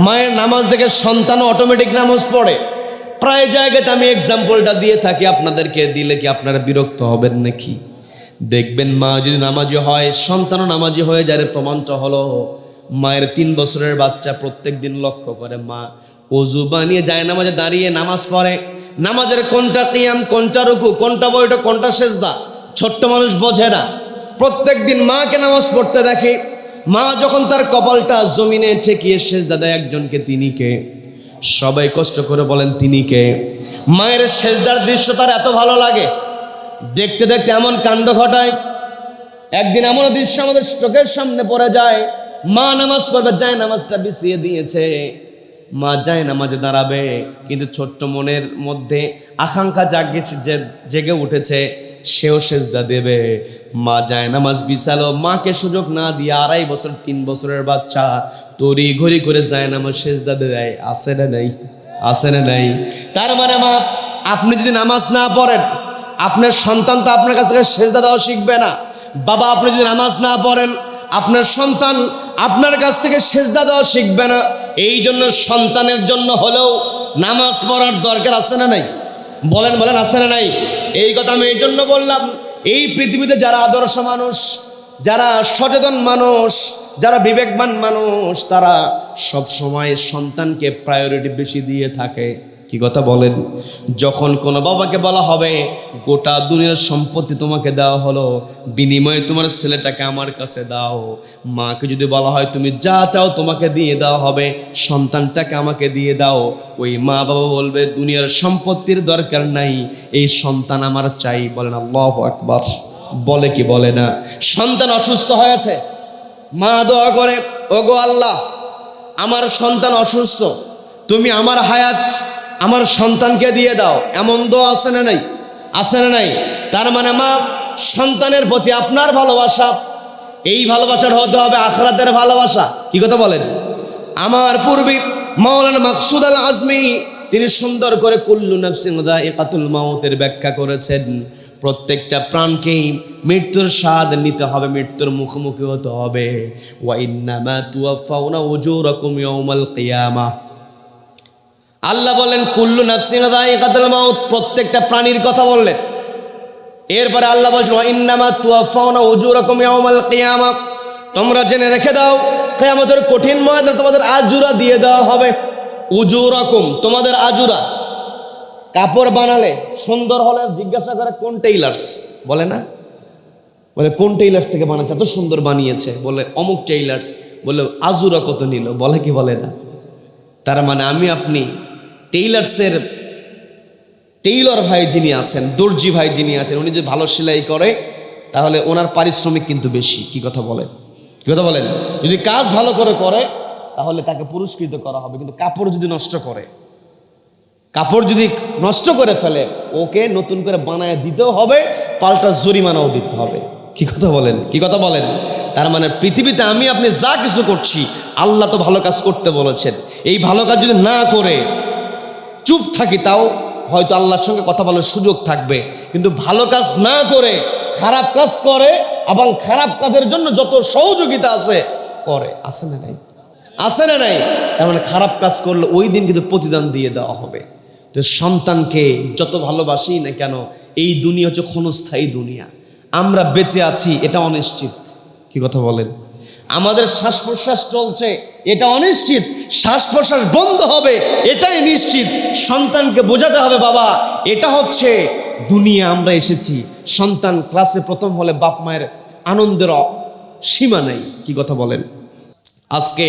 মায়ের নামাজ দেখে সন্তানও অটোমেটিক নামাজ পড়ে। প্রায় জায়গাতে আমি এক্সাম্পলটা দিয়ে থাকি, আপনাদেরকে দিলে কি আপনারা বিরক্ত হবেন নাকি? দেখবেন মা যদি নামাজি হয়, সন্তানও নামাজি হয়ে যায়। প্রমাণটা হলো, মায়ের 3 বছরের বাচ্চা প্রত্যেক দিন লক্ষ্য করে মা ওযু বানিয়ে যায় নামাজে দাঁড়িয়ে নামাজ পড়ে। নামাজের কোনটা কিয়াম, কোনটা রুকু, কোনটা বৈঠক, কোনটা সেজদা ছোট্ট মানুষ বোঝে না। প্রত্যেক দিন মাকে নামাজ পড়তে দেখে। মা যখন তার কপালটা জমিনে ঠেকিয়ে সেজদা দেয় একজনকে, তিনি কে? সবাই কষ্ট করে বলেন তিনি কে? মায়ের সেজদার দৃশ্য তার এত ভালো লাগে, দেখতে দেখতে এমন কাণ্ড ঘটায়। একদিন এমন দৃশ্য আমাদের চোখের সামনে পড়ে যায়, মা নামাজ পড়বে, যায় নামাজটা বিছিয়ে দিয়েছে। মা যায় নামাজে দাঁড়াবে, কিন্তু ছোট্ট মনের মধ্যে আকাঙ্ক্ষা জেগে উঠেছে, সেও সেজদা দেবে। মা যায় নামাজ বিছালো, মাকে সুযোগ না দিয়ে 2.5 বছর 3 বছরের বাচ্চা তড়ি ঘড়ি করে যায় নামাজ সেজদা দেয়। আসে না নাই? আসে না নাই? তার মানে মা, আপনি যদি নামাজ না পড়েন, আপনার সন্তান তো আপনার কাছ থেকে সেজদা দেওয়া শিখবে না। বাবা, আপনি যদি নামাজ না পড়েন, আপনার সন্তান আপনার কাছ থেকে সেজদা দেওয়া শিখবে না। এই জন্য সন্তানের জন্য হলেও নামাজ পড়ার দরকার আছে না নাই? বলেন, বলেন আছে না নাই? এই কথা আমি এই জন্য বললাম, এই পৃথিবীতে যারা আদর্শ মানুষ, যারা সচেতন মানুষ, যারা বিবেকবান মানুষ, তারা সব সময় সন্তানকে প্রায়োরিটি বেশি দিয়ে থাকে। কি কথা বলেন? যখন কোনো বাবাকে বলা হবে গোটা দুনিয়ার সম্পত্তি তোমাকে দেওয়া হলো, বিনিময়ে তোমার ছেলেটাকে আমার কাছে দাও, মাকে যদি বলা হয় তুমি যা চাও তোমাকে দিয়ে দেওয়া হবে, সন্তানটাকে আমাকে দিয়ে দাও, ওই মা বাবা বলবে দুনিয়ার সম্পত্তির দরকার নাই, এই সন্তান আমার চাই। বলেন আল্লাহু আকবার। বলে কি বলে না? সন্তান অসুস্থ হয়েছে, মা দোয়া করে, ওগো আল্লাহ, আমার সন্তান অসুস্থ, তুমি আমার হায়াত আমার সন্তানকে দিয়ে দাও। এমন দোয়া আছে না নাই? আছে না নাই? তার মানে মা, সন্তানের প্রতি আপনার ভালোবাসা, এই ভালোবাসাটা হতে হবে আখিরাতের ভালোবাসা। কি কথা বলেন? আমার পূর্বে মাওলানা মাকসুদ আল আজমি তিনি সুন্দর করে কুল্লু নাফসিন যায়িকাতুল মাউতের ব্যাখ্যা করেছেন। প্রত্যেকটা প্রাণকেই মৃত্যুর স্বাদ নিতে হবে, মৃত্যুর মুখোমুখি হতে হবে। ওয়া ইন্নামা তুওয়াফাউনা উজুরাকুম ইয়াউমাল কিয়ামাহ। আল্লাহ বলেন কুল্লু নাফসিন যায়িকাতুল মাউত, প্রত্যেকটা প্রাণীর কথা বললেন। এরপরে আল্লাহ বলছেন ওয়া ইন্নামা তুওয়াফাউনা উজুরাকুম ইয়াউমাল কিয়ামাহ, তোমরা জেনে রেখে দাও কিয়ামতের কঠিন ময়দানে তোমাদের আজুরা দিয়ে দেওয়া হবে। উজুরাকুম, তোমাদের আজুরা। কাপড় বানালে সুন্দর হলে জিজ্ঞাসা করে কোন টেইলার্স, বলে না? বলে কোন টেইলার্স থেকে বানাচ্ছে, এত সুন্দর বানিয়েছে, বলে অমুক টেইলার্স। বলে আজুরা কত নিল, বলে কি বলে না? তার মানে আমি আপনি টেইলর ভাই যিনি আছেন, দর্জি ভাই যিনি আছেন, উনি যদি ভালো সেলাই করে তাহলে ওনার পারিশ্রমিক কিন্তু বেশি। কি কথা বলেন? কি কথা বলেন? যদি কাজ ভালো করে তাহলে তাকে পুরস্কৃত করা হবে। কিন্তু কাপড় যদি নষ্ট করে, কাপড় যদি নষ্ট করে ফেলে, ওকে নতুন করে বানায় দিতেও হবে, পাল্টা জরিমানাও দিতে হবে। কি কথা বলেন? কি কথা বলেন? তার মানে পৃথিবীতে আমি আপনি যা কিছু করছি, আল্লাহ তো ভালো কাজ করতে বলেছেন। এই ভালো কাজ যদি না করে চুপ থাকি, তাও হয়তো আল্লাহর সঙ্গে কথা বলার সুযোগ থাকবে। কিন্তু ভালো কাজ না করে খারাপ কাজ করে, এবং খারাপ কাজের জন্য যত সহযোগিতা আছে করে, আছে না নাই? আছে না নাই? তার মানে খারাপ কাজ করলে ওই দিন কিন্তু প্রতিদান দিয়ে দেওয়া হবে। তো সন্তানকে যত ভালোবাসি না কেন, এই দুনিয়া হচ্ছে ক্ষণস্থায়ী দুনিয়া। আমরা বেঁচে আছি এটা অনিশ্চিত। কি কথা বলেন? আমাদের শ্বাস প্রশ্বাস চলছে এটা অনিশ্চিত, শ্বাস প্রশ্বাস বন্ধ হবে এটাই নিশ্চিত। সন্তানকে বোঝাতে হবে, বাবা এটা হচ্ছে দুনিয়া, আমরা এসেছি। সন্তান ক্লাসে প্রথম হলে বাপ মায়ের আনন্দের সীমা নাই। কি কথা বলেন? আজকে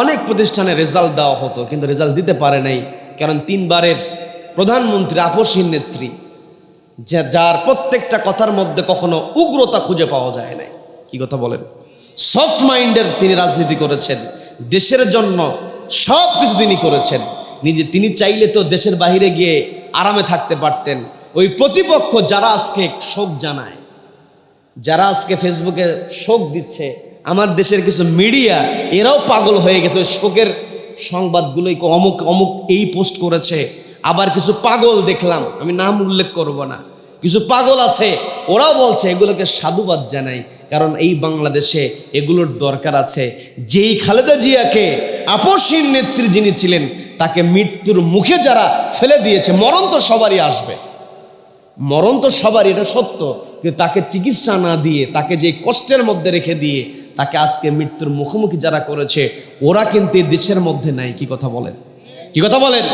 অনেক প্রতিষ্ঠানে রেজাল্ট দেওয়া হতো, কিন্তু রেজাল্ট দিতে পারে নাই, কারণ 3 বারের প্রধানমন্ত্রী, আপসহীন নেত্রী, যার প্রত্যেকটা কথার মধ্যে কখনো উগ্রতা খুঁজে পাওয়া যায় নাই। কি কথা বলেন? সফট মাইন্ডের তিনি রাজনীতি করেছেন, দেশের জন্য সব কিছু তিনি করেছেন। তিনি চাইলে তো দেশের বাইরে গিয়ে আরামে থাকতে পারতেন। ওই প্রতিপক্ষ যারা আজকে শোক জানায়, যারা আজকে ফেসবুকে শোক দিচ্ছে, আমার দেশের কিছু মিডিয়া এরাও পাগল হয়ে গেছে। ওই শোকের সংবাদগুলোই অমুক অমুক এই পোস্ট করেছে। আবার কিছু পাগল দেখলাম, আমি নাম উল্লেখ করব না, কিছু পাগল আছে, ওরাও বলছে এগুলোকে সাধুবাদ জানাই, কারণ এই বাংলাদেশে এগুলোর দরকার আছে। যেই খালেদা জিয়াকে, আপসহীন নেত্রী যিনি ছিলেন, তাকে মৃত্যুর মুখে যারা ফেলে দিয়েছে, মরণ তো সবারই আসবে, মরণ তো সবারই, এটা সত্য। কিন্তু তাকে চিকিৎসা না দিয়ে, তাকে যে কষ্টের মধ্যে রেখে দিয়ে তাকে আজকে মৃত্যুর মুখোমুখি যারা করেছে, ওরা কিন্তু এই দেশের মধ্যে নাই। কি কথা বলেন? কি কথা বলেন?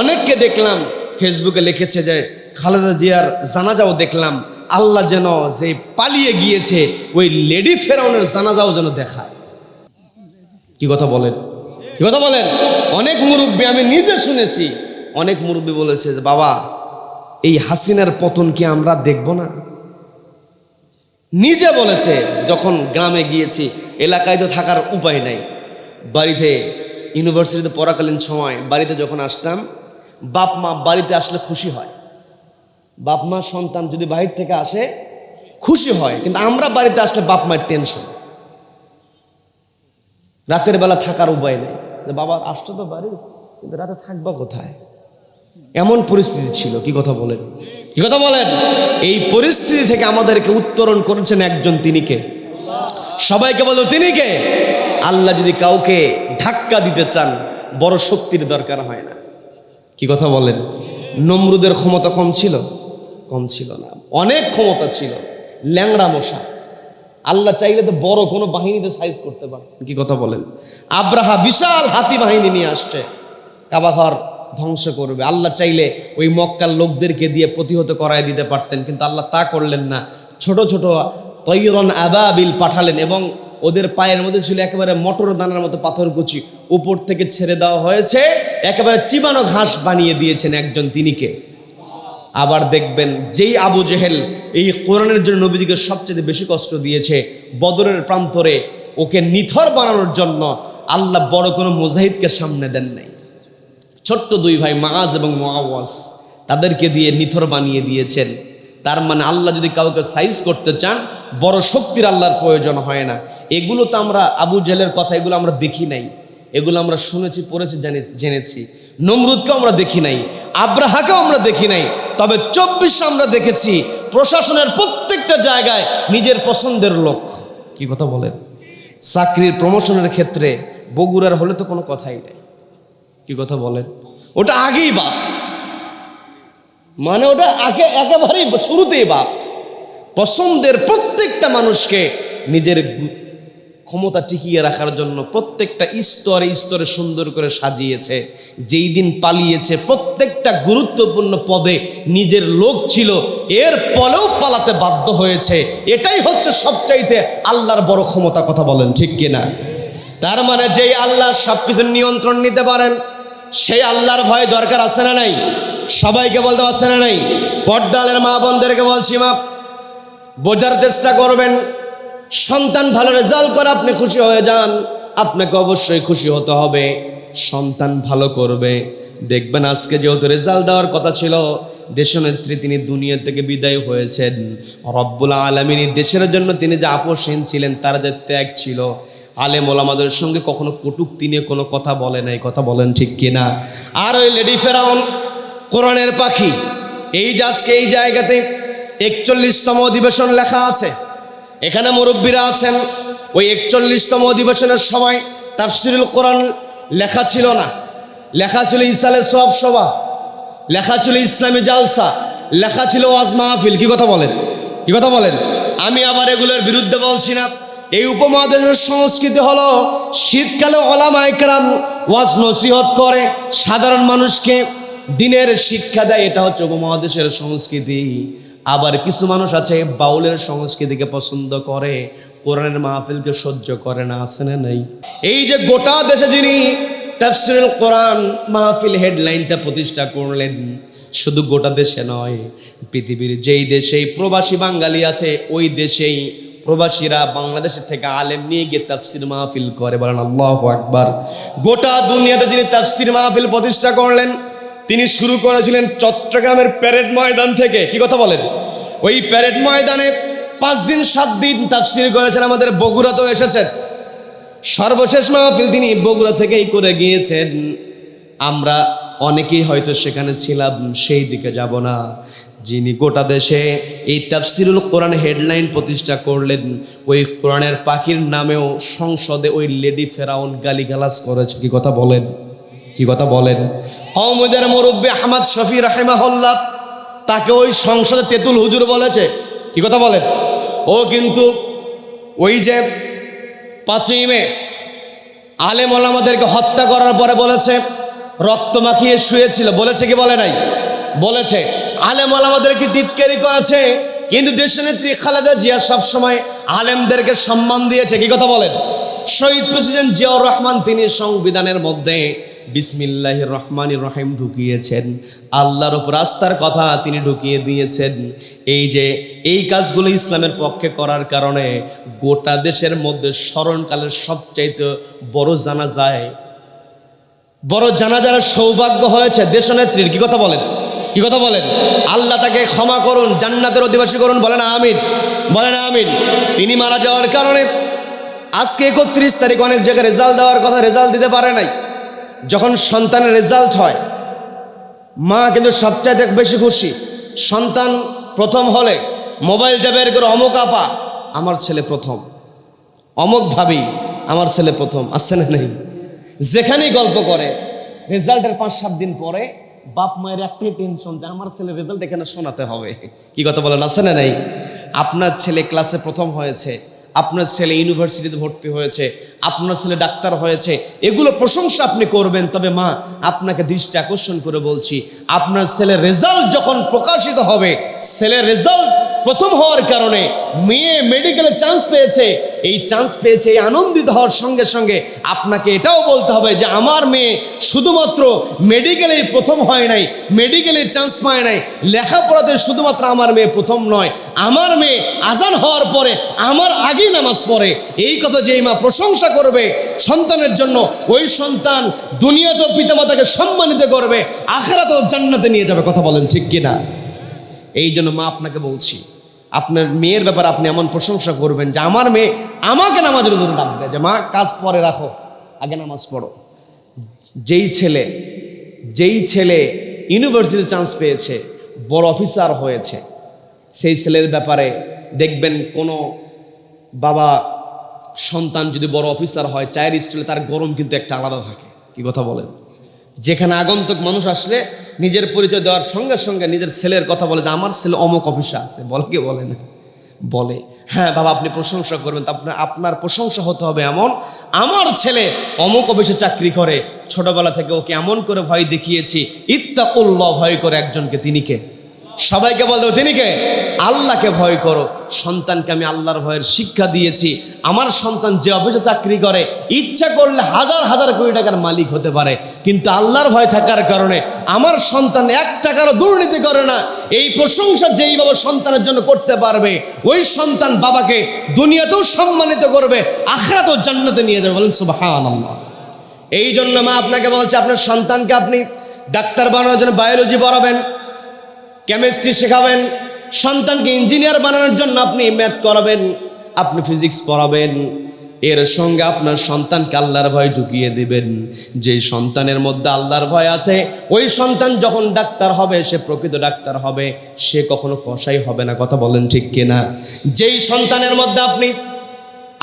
অনেককে দেখলাম ফেসবুকে লিখেছে যে খালেদা জিয়ার জানাজাও দেখলাম, আল্লাহ যেন যে পালিয়ে গিয়েছে ওই লেডি ফেরাউনের জানাজাও যেন দেখায়। কি কথা বলেন? কি কথা বলেন? অনেক মুরব্বী, আমি নিজে শুনেছি, অনেক মুরব্বী বলেছে যে বাবা এই হাসিনার পতন কি আমরা দেখব না? নিজে বলেছে। যখন গ্রামে গিয়েছি, এলাকায় তো থাকার উপায় নাই, বাড়িতে ইউনিভার্সিটিতে পড়াকালীন সময় বাড়িতে যখন আসতাম, বাপ মা বাড়িতে আসলে খুশি হয়। বাপ মা সন্তান যদি বাহির থেকে আসে খুশি হয়, কিন্তু আমরা বাড়িতে আসলে বাপ মায়ের টেনশন। রাতের বেলা থাকার উপায় নেই, যে বাবা আসছো তো বাড়ি, কিন্তু রাতে থাকবা কোথায়? এমন পরিস্থিতি ছিল। কি কথা বলেন? কি কথা বলেন? এই পরিস্থিতি থেকে আমাদেরকে উত্তরণ করেছেন একজন, তিনি কে? সবাইকে বলো তিনি কে? আল্লাহ যদি কাউকে ধাক্কা দিতে চান, বড় শক্তির দরকার হয় না। কি কথা বলেন? নমরুদের ক্ষমতা কম ছিল? কম ছিল না, অনেক ক্ষমতা ছিল। ল্যাংড়া মশা, আল্লাহ চাইলে তো বড় কোনো বাহিনীতে সাইজ করতে পারতেন। কি কথা বলেন? আব্রাহা বিশাল হাতি বাহিনী নিয়ে আসছে, কাবাঘর ধ্বংস করবে। আল্লাহ চাইলে ওই মক্কার লোকদেরকে দিয়ে প্রতিহত করায় দিতে পারতেন, কিন্তু আল্লাহ তা করলেন না। ছোট ছোট তৈরন আবাবিল পাঠালেন, এবং ওদের পায়ের মধ্যে ছিল একেবারে মটর দানার মতো পাথরকুচি, উপর থেকে ছেড়ে দেওয়া হয়েছে, একেবারে চিবানো ঘাস বানিয়ে দিয়েছেন একজন, তিনি কে? আবার দেখবেন যেই আবু জেহেল এই কোরআনের জন্য নবীদিকে সবচেয়ে বেশি কষ্ট দিয়েছে, বদরের প্রান্তরে ওকে নিথর বানানোর জন্য আল্লাহ বড় কোনো মুজাহিদকে সামনে দেন নাই। ছোট্ট 2 ভাই মাআজ এবং মুআওয়াজ, তাদেরকে দিয়ে নিথর বানিয়ে দিয়েছেন। তার মানে আল্লাহ যদি কাউকে সাইজ করতে চান, বড় শক্তির আল্লাহর প্রয়োজন হয় না। এগুলো তো আমরা আবু জেহেলের কথা, এগুলো আমরা দেখি নাই, এগুলো আমরা শুনেছি, পড়েছি, জেনেছি। নমরুদকেও আমরা দেখি নাই, আব্রাহাকেও আমরা দেখি নাই, তবে 24 আমরা দেখেছি প্রশাসনের প্রত্যেকটা জায়গায় নিজের পছন্দের লোক। কি কথা বলেন? চাকরির প্রমোশনের ক্ষেত্রে বগুড়ার হলে তো কোনো কথাই নেই। কি কথা বলেন? ওটা আগেই বাদ, মানে ওটা আগে একেবারেই শুরুতেই বাদ। পছন্দের প্রত্যেকটা মানুষকে নিজের ক্ষমতা টিকিয়ে রাখার জন্য প্রত্যেকটা স্তরে স্তরে সুন্দর করে সাজিয়েছে। যেই দিন পালিয়েছে, প্রত্যেকটা গুরুত্বপূর্ণ পদে নিজের লোক ছিল, এর ফলেও পালাতে বাধ্য হয়েছে। এটাই হচ্ছে সবচাইতে আল্লাহর বড় ক্ষমতা। কথা বলেন ঠিক কিনা? তার মানে যেই আল্লাহ সবকিছু নিয়ন্ত্রণ নিতে পারেন, সেই আল্লাহর ভয় দরকার আছে না নাই? সবাইকে বলতে পারছে না নাই? পর্দালের মা বোনদেরকে বলছি, মা বোঝার চেষ্টা করবেন। সন্তান ভালো রেজাল্ট করে আপনি খুশি হয়ে যান, আপনাকে অবশ্যই খুশি হতে হবে। সন্তান ভালো করবে, দেখবেন আজকে যেহেতু রেজাল্ট দেওয়ার কথা ছিল, দেশনেত্রী তিনি দুনিয়া থেকে বিদায় হয়েছেন। রব্বুল আলামিন দেশের জন্য তিনি যে আপোষহীন ছিলেন, তার যে ত্যাগ ছিল, আলেম ওলামাদের সঙ্গে কখনো কটূক্তি নিয়ে কোনো কথা বলে নাই। কথা বলেন ঠিক কিনা? আর ওই লেডি ফেরাউন, কোরআনের পাখি, এই যে আজকে এই জায়গাতে 41তম অধিবেশন লেখা আছে, এখানে মুরব্বীরা আছেন। ওই 41তম অধিবেশনের সময় তাফসিরুল কোরআন লেখা ছিল না, লেখা ছিল ইসালে সওয়াব সভা, লেখা ছিল ইসলামী জালসা, লেখা ছিল ওয়াজ মাহফিল। কি কথা বলেন? কি কথা বলেন? আমি আবার এগুলোর বিরুদ্ধে বলছি না। এই উপমহাদেশের সংস্কৃতি হলো শীতকালে ওলামায়ে কেরাম ওয়াজ নসিহত করে, সাধারণ মানুষকে দিনের শিক্ষা দেয়, এটা হচ্ছে উপমহাদেশের সংস্কৃতি। আবার কিছু মানুষ আছে বাউলের সংস্কৃতিকে পছন্দ করে, কোরআনের মাহফিলকে সহ্য করে না। আছে না নাই? এই যে গোটা দেশে যিনি তাফসীরুল কোরআন মাহফিল হেডলাইনটা প্রতিষ্ঠা করলেন, শুধু গোটা দেশে নয়, পৃথিবীর যেই দেশেই প্রবাসী বাঙালি আছে, ওই দেশেই প্রবাসীরা বাংলাদেশের থেকে আলেম নিয়ে গিয়ে তাফসীর মাহফিল করে। বলেন আল্লাহু আকবার। গোটা দুনিয়াতে যিনি তাফসীর মাহফিল প্রতিষ্ঠা করলেন, তিনি শুরু করেছিলেন চট্টগ্রামের প্যারেড ময়দান থেকে। কি কথা বলেন? ওই প্যারেড ময়দানে 5 দিন 7 দিন তাফসীর করেছেন। আমাদের বগুড়াতেও এসেছেন, সর্বশেষ মাহফিল তিনি বগুড়া থেকেই করে গিয়েছেন। আমরা অনেকেই হয়তো সেখানে ছিলাম, সেই দিকে যাব না। যিনি গোটা দেশে এই তাফসীরুল কোরআন হেডলাইন প্রতিষ্ঠা করলেন, ওই কোরআনের পাখির নামেও সংসদে ওই লেডি ফেরাউন গালিগালাজ করেছে। কি কথা বলেন? কি কথা বলেন? কওমের মুরব্বী আহমদ শফি রাহিমাহুল্লাহ, তাকে ওই সংসদে তেতুল হুজুর বলেছে। কি কথা বলেন? ও কিন্তু ওই যে 5ই মে আলেম ওলামাদেরকে হত্যা করার পরে বলেছে রক্ত মাখিয়ে শুয়েছিল। বলেছে কি বলে নাই? বলেছে। আলেম ওলামাদেরকে টিটকারি করেছে, কিন্তু দেশনেত্রী খালেদা জিয়া সবসময় আলেমদেরকে সম্মান দিয়েছে। কি কথা বলেন? শহীদ প্রেসিডেন্ট জিয়াউর রহমান তিনি সংবিধানের মধ্যে বিসমিল্লাহির রহমানির রহিম ঢুকিয়েছেন, আল্লাহর উপর আস্থার কথা তিনি ঢুকিয়ে দিয়েছেন। এই যে এই কাজগুলো ইসলামের পক্ষে করার কারণে গোটা দেশের মধ্যে স্মরণকালের সবচাইতে বড় জানাজার সৌভাগ্য হয়েছে দেশনেত্রীর। কি কথা বলেন? কি কথা বলেন? আল্লাহ তাকে ক্ষমা করুন, জান্নাতের অধিবাসী করুন। বলেন আমিন, বলেন আমিন। তিনি মারা যাওয়ার কারণে আজকে 31 তারিখ অনেক জায়গায় রেজাল্ট দেওয়ার কথা, রেজাল্ট দিতে পারে নাই। যখন সন্তানের রেজাল্ট হয়, মা কিন্তু সবচাইতে বেশি খুশি। সন্তান প্রথম হলে মোবাইলটা বের করে, অমুক আপা আমার ছেলে প্রথম, অমুক ভাবি আমার ছেলে প্রথম। আসছে না নেই? যেখানেই গল্প করে, রেজাল্টের 5-7 দিন পরে বাপ মায়ের একটাই টেনশন যে আমার ছেলে রেজাল্ট এখানে শোনাতে হবে। কি কথা বলেন? আছে না নাই? আপনার ছেলে ক্লাসে প্রথম হয়েছে, আপনার ছেলে ইউনিভার্সিটিতে ভর্তি হয়েছে, আপনার ছেলে ডাক্তার হয়েছে, এগুলো প্রশংসা আপনি করবেন। তবে মা, আপনাকে দৃষ্টি আকর্ষণ করে বলছি, আপনার ছেলের রেজাল্ট যখন প্রকাশিত হবে, ছেলের রেজাল্ট প্রথম হওয়ার কারণে মেয়ে মেডিকেলে চান্স পেয়েছে, এই চান্স পেয়েছে, এই আনন্দিত হওয়ার সঙ্গে সঙ্গে আপনাকে এটাও বলতে হবে যে আমার মেয়ে শুধুমাত্র মেডিকেলেই প্রথম হয় নাই, মেডিকেলে চান্স পায় নাই, লেখাপড়াতে শুধুমাত্র আমার মেয়ে প্রথম নয়, আমার মেয়ে আজান হওয়ার পরে আমার আগেই নামাজ পড়ে। এই কথা যে মা প্রশংসা করবে সন্তানের জন্য, ওই সন্তান দুনিয়াতেও পিতামাতাকে সম্মানিত করবে, আখিরাতেও জান্নাতে নিয়ে যাবে। কথা বলেন ঠিক কিনা? এই জন্য মা আপনাকে বলছি, আপনার মেয়ের ব্যাপারে আপনি এমন প্রশংসা করবেন যে আমার মেয়ে আমাকে নামাজের উপরে ডাক দেয় যে মা কাজ পরে রাখো, আগে নামাজ পড়ো। যেই ছেলে ইউনিভার্সিটিতে চান্স পেয়েছে, বড় অফিসার হয়েছে, সেই ছেলের ব্যাপারে দেখবেন কোনো বাবা সন্তান যদি বড় অফিসার হয়, চায়ের স্টলে তার গরম কিন্তু একটা আলাদা থাকে। কি কথা বলেন? যেখানে আগন্তুক মানুষ আসলে নিজের পরিচয় দেওয়ার সঙ্গে সঙ্গে নিজের ছেলের কথা বলে যে আমার ছেলে অমুক অফিসে আছে। বলে কি বলে না? বলে। হ্যাঁ বাবা, আপনি প্রশংসা করবেন, আপনার প্রশংসা হতে হবে এমন, আমার ছেলে অমুক অফিসে চাকরি করে, ছোটবেলা থেকে ওকে এমন করে ভয় দেখিয়েছি, ইত্তাকুল্লাহ, ভয় করে একজনকে। তিনি কে? সবাইকে বলতে হবে তিনি কে? আল্লাহকে ভয় করো। সন্তানকে আমি আল্লাহর ভয়ের শিক্ষা দিয়েছি। আমার সন্তান যে অফিসে চাকরি করে ইচ্ছা করলে হাজার হাজার কোটি টাকার মালিক হতে পারে, কিন্তু আল্লাহর ভয় থাকার কারণে আমার সন্তান 1 টাকারও দুর্নীতি করে না। এই প্রশংসা যেই বাবা সন্তানের জন্য করতে পারবে, ওই সন্তান বাবাকে দুনিয়াতেও সম্মানিত করবে, আখিরাতেও জান্নাতে নিয়ে যাবে। বলেন সুবহানাল্লাহ। এই জন্য মা আপনাকে বলছে, আপনার সন্তানকে আপনি ডাক্তার বানানোর জন্য বায়োলজি পড়াবেন, কেমিস্ট্রি শেখাবেন, সন্তানকে ইঞ্জিনিয়ার বানানোর জন্য আপনি ম্যাথ করাবেন, আপনি ফিজিক্স পড়াবেন। এর সঙ্গে আপনার সন্তানকে আল্লাহর ভয় ঢুকিয়ে দিবেন। যে সন্তানের মধ্যে আল্লাহর ভয় আছে, ওই সন্তান যখন ডাক্তার হবে, সে প্রকৃত ডাক্তার হবে, সে কখনো কসাই হবে না। কথা বলেন ঠিক কিনা? যেই সন্তানের মধ্যে আপনি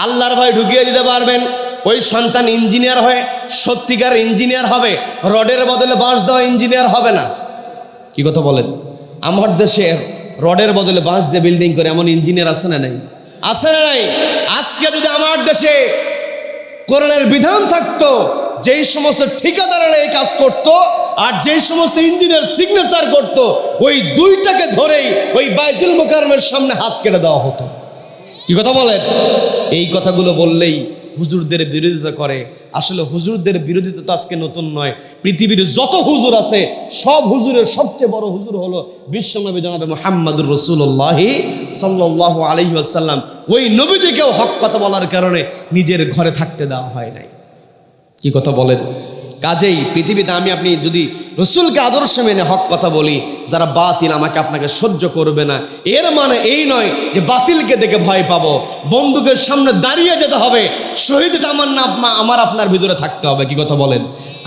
আল্লাহর ভয় ঢুকিয়ে দিতে পারবেন, ওই সন্তান ইঞ্জিনিয়ার হয়ে সত্যিকার ইঞ্জিনিয়ার হবে, রডের বদলে বাঁশ দেওয়া ইঞ্জিনিয়ার হবে না। কি কথা বলেন? আমার দেশে রডের বদলে বাঁশ দিয়ে বিল্ডিং করে এমন ইঞ্জিনিয়ার আছে না নাই? আছে না নাই? আজকে যদি আমার দেশে কোরআনের বিধান থাকতো, যেই সমস্ত ঠিকাদারেরা এই কাজ করত আর যেই সমস্ত ইঞ্জিনিয়ার সিগনেচার করত, ওই দুইটাকে ধরেই ওই বাইতুল মুকাররমের সামনে হাত কেটে দেওয়া হতো। কি কথা বলেন? এই কথাগুলো বললেই হুজুরদের বিরোধিতা করে। আসলে হুজুরদের বিরোধিতা তো আজকে নতুন নয়। পৃথিবীর যত হুজুর আছে, সব হুজুরের সবচেয়ে বড় হুজুর হলো বিশ্বনবী জনাবে মুহাম্মদুর রাসূলুল্লাহ সাল্লাল্লাহু আলাইহি ওয়াসাল্লাম। ওই নবীজিকেও হক কথা বলার কারণে নিজের ঘরে থাকতে দেওয়া হয় নাই। কি কথা বলেন? কাজেই পৃথিবীতে আমি আপনি যদি রসুলকে আদর্শ মেনে হক কথা বলি, যারা বাতিল আমাকে আপনাকে সহ্য করবে না, এর মানে এই নয় যে বাতিলকে দেখে ভয় পাবো। বন্দুকের সামনে দাঁড়িয়ে যেতে হবে, শহীদ তামান্না আমার আপনার ভিতরে থাকতে হবে। কি কথা বলেন?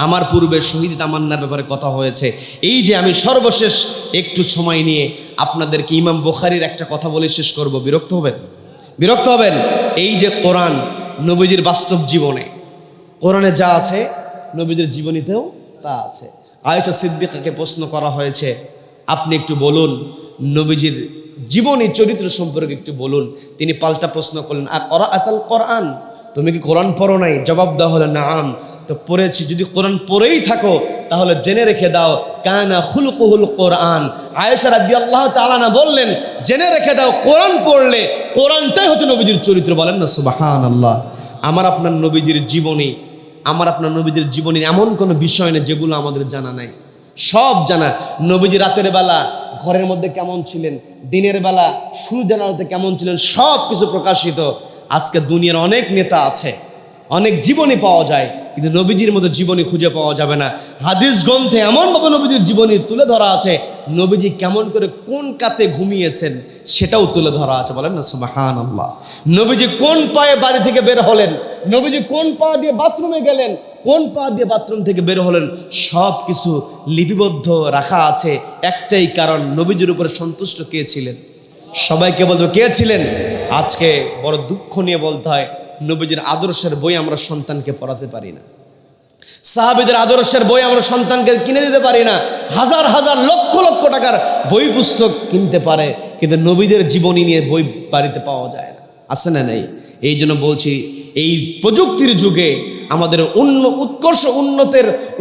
আমার পূর্বে শহীদ তামান্নার ব্যাপারে কথা হয়েছে। এই যে আমি সর্বশেষ একটু সময় নিয়ে আপনাদেরকে ইমাম বুখারীর একটা কথা বলে শেষ করব। বিরক্ত হবেন? বিরক্ত হবেন? এই যে কোরআন, নবীজির বাস্তব জীবনে কোরআনে যা আছে, নবীদের জীবনীতেও তা আছে। আয়েশা সিদ্দিকাকে প্রশ্ন করা হয়েছে, আপনি একটু বলুন নবীজির জীবনী চরিত্র সম্পর্কে একটু বলুন। তিনি পাল্টা প্রশ্ন করলেন, আতাল কোরআন, তুমি কি কোরআন পড়ো নাই? জবাব দেওয়া হলো নাম। তো পড়েছি। যদি কোরআন পড়েই থাকো তাহলে জেনে রেখে দাও, কানা খুলকুহুল কোরআন। আয়েশা রাদিয়াল্লাহু তাআলা না বললেন, জেনে রেখে দাও কোরআন পড়লে কোরআনটাই হচ্ছে নবীজির চরিত্র। বলেন না সুবহানাল্লাহ। আমার আপনার নবীজির জীবনী, আমার আপনার নবীদের জীবনের এমন কোনো বিষয় নেই যেগুলো আমাদের জানা নাই। সব জানা। নবীজি রাতের বেলা ঘরের মধ্যে কেমন ছিলেন, দিনের বেলা সূর্যের আলোতে কেমন ছিলেন, সব কিছু প্রকাশিত। আজকে দুনিয়ার অনেক নেতা আছে, অনেক জীবনী পাওয়া যায়, কিন্তু নবীজির মতো জীবনী খুঁজে পাওয়া যাবে না। হাদিস গ্রন্থে এমনভাবে নবীজির জীবনী তুলে ধরা আছে, নবীজি কেমন করে কোন কাতে ঘুমিয়েছেন সেটাও তুলে ধরা আছে। বলেন না সুবহানাল্লাহ। নবীজি কোন পায়ে বাড়ি থেকে বের হলেন, নবীজি কোন পা দিয়ে বাথরুমে গেলেন, কোন পা দিয়ে বাথরুম থেকে বের হলেন, সব কিছু লিপিবদ্ধ রাখা আছে। একটাই কারণ, নবীজির উপরে সন্তুষ্ট কে ছিলেন? সবাইকে বলবো কে ছিলেন? আজকে বড় দুঃখ নিয়ে বলতে হয়, নবীজির আদর্শের বই আমরা সন্তানকে পড়াতে পারি না। সাহাবীদের আদর্শের বই আমরা সন্তানকে কিনে দিতে পারি না। হাজার হাজার লক্ষ লক্ষ টাকার বই পুস্তক কিনতে পারে, কিন্তু নবীদের জীবনী নিয়ে বই বাড়িতে পাওয়া যায় না। আছে না নেই? এই জন্য বলছি, এই প্রযুক্তির যুগে আমাদের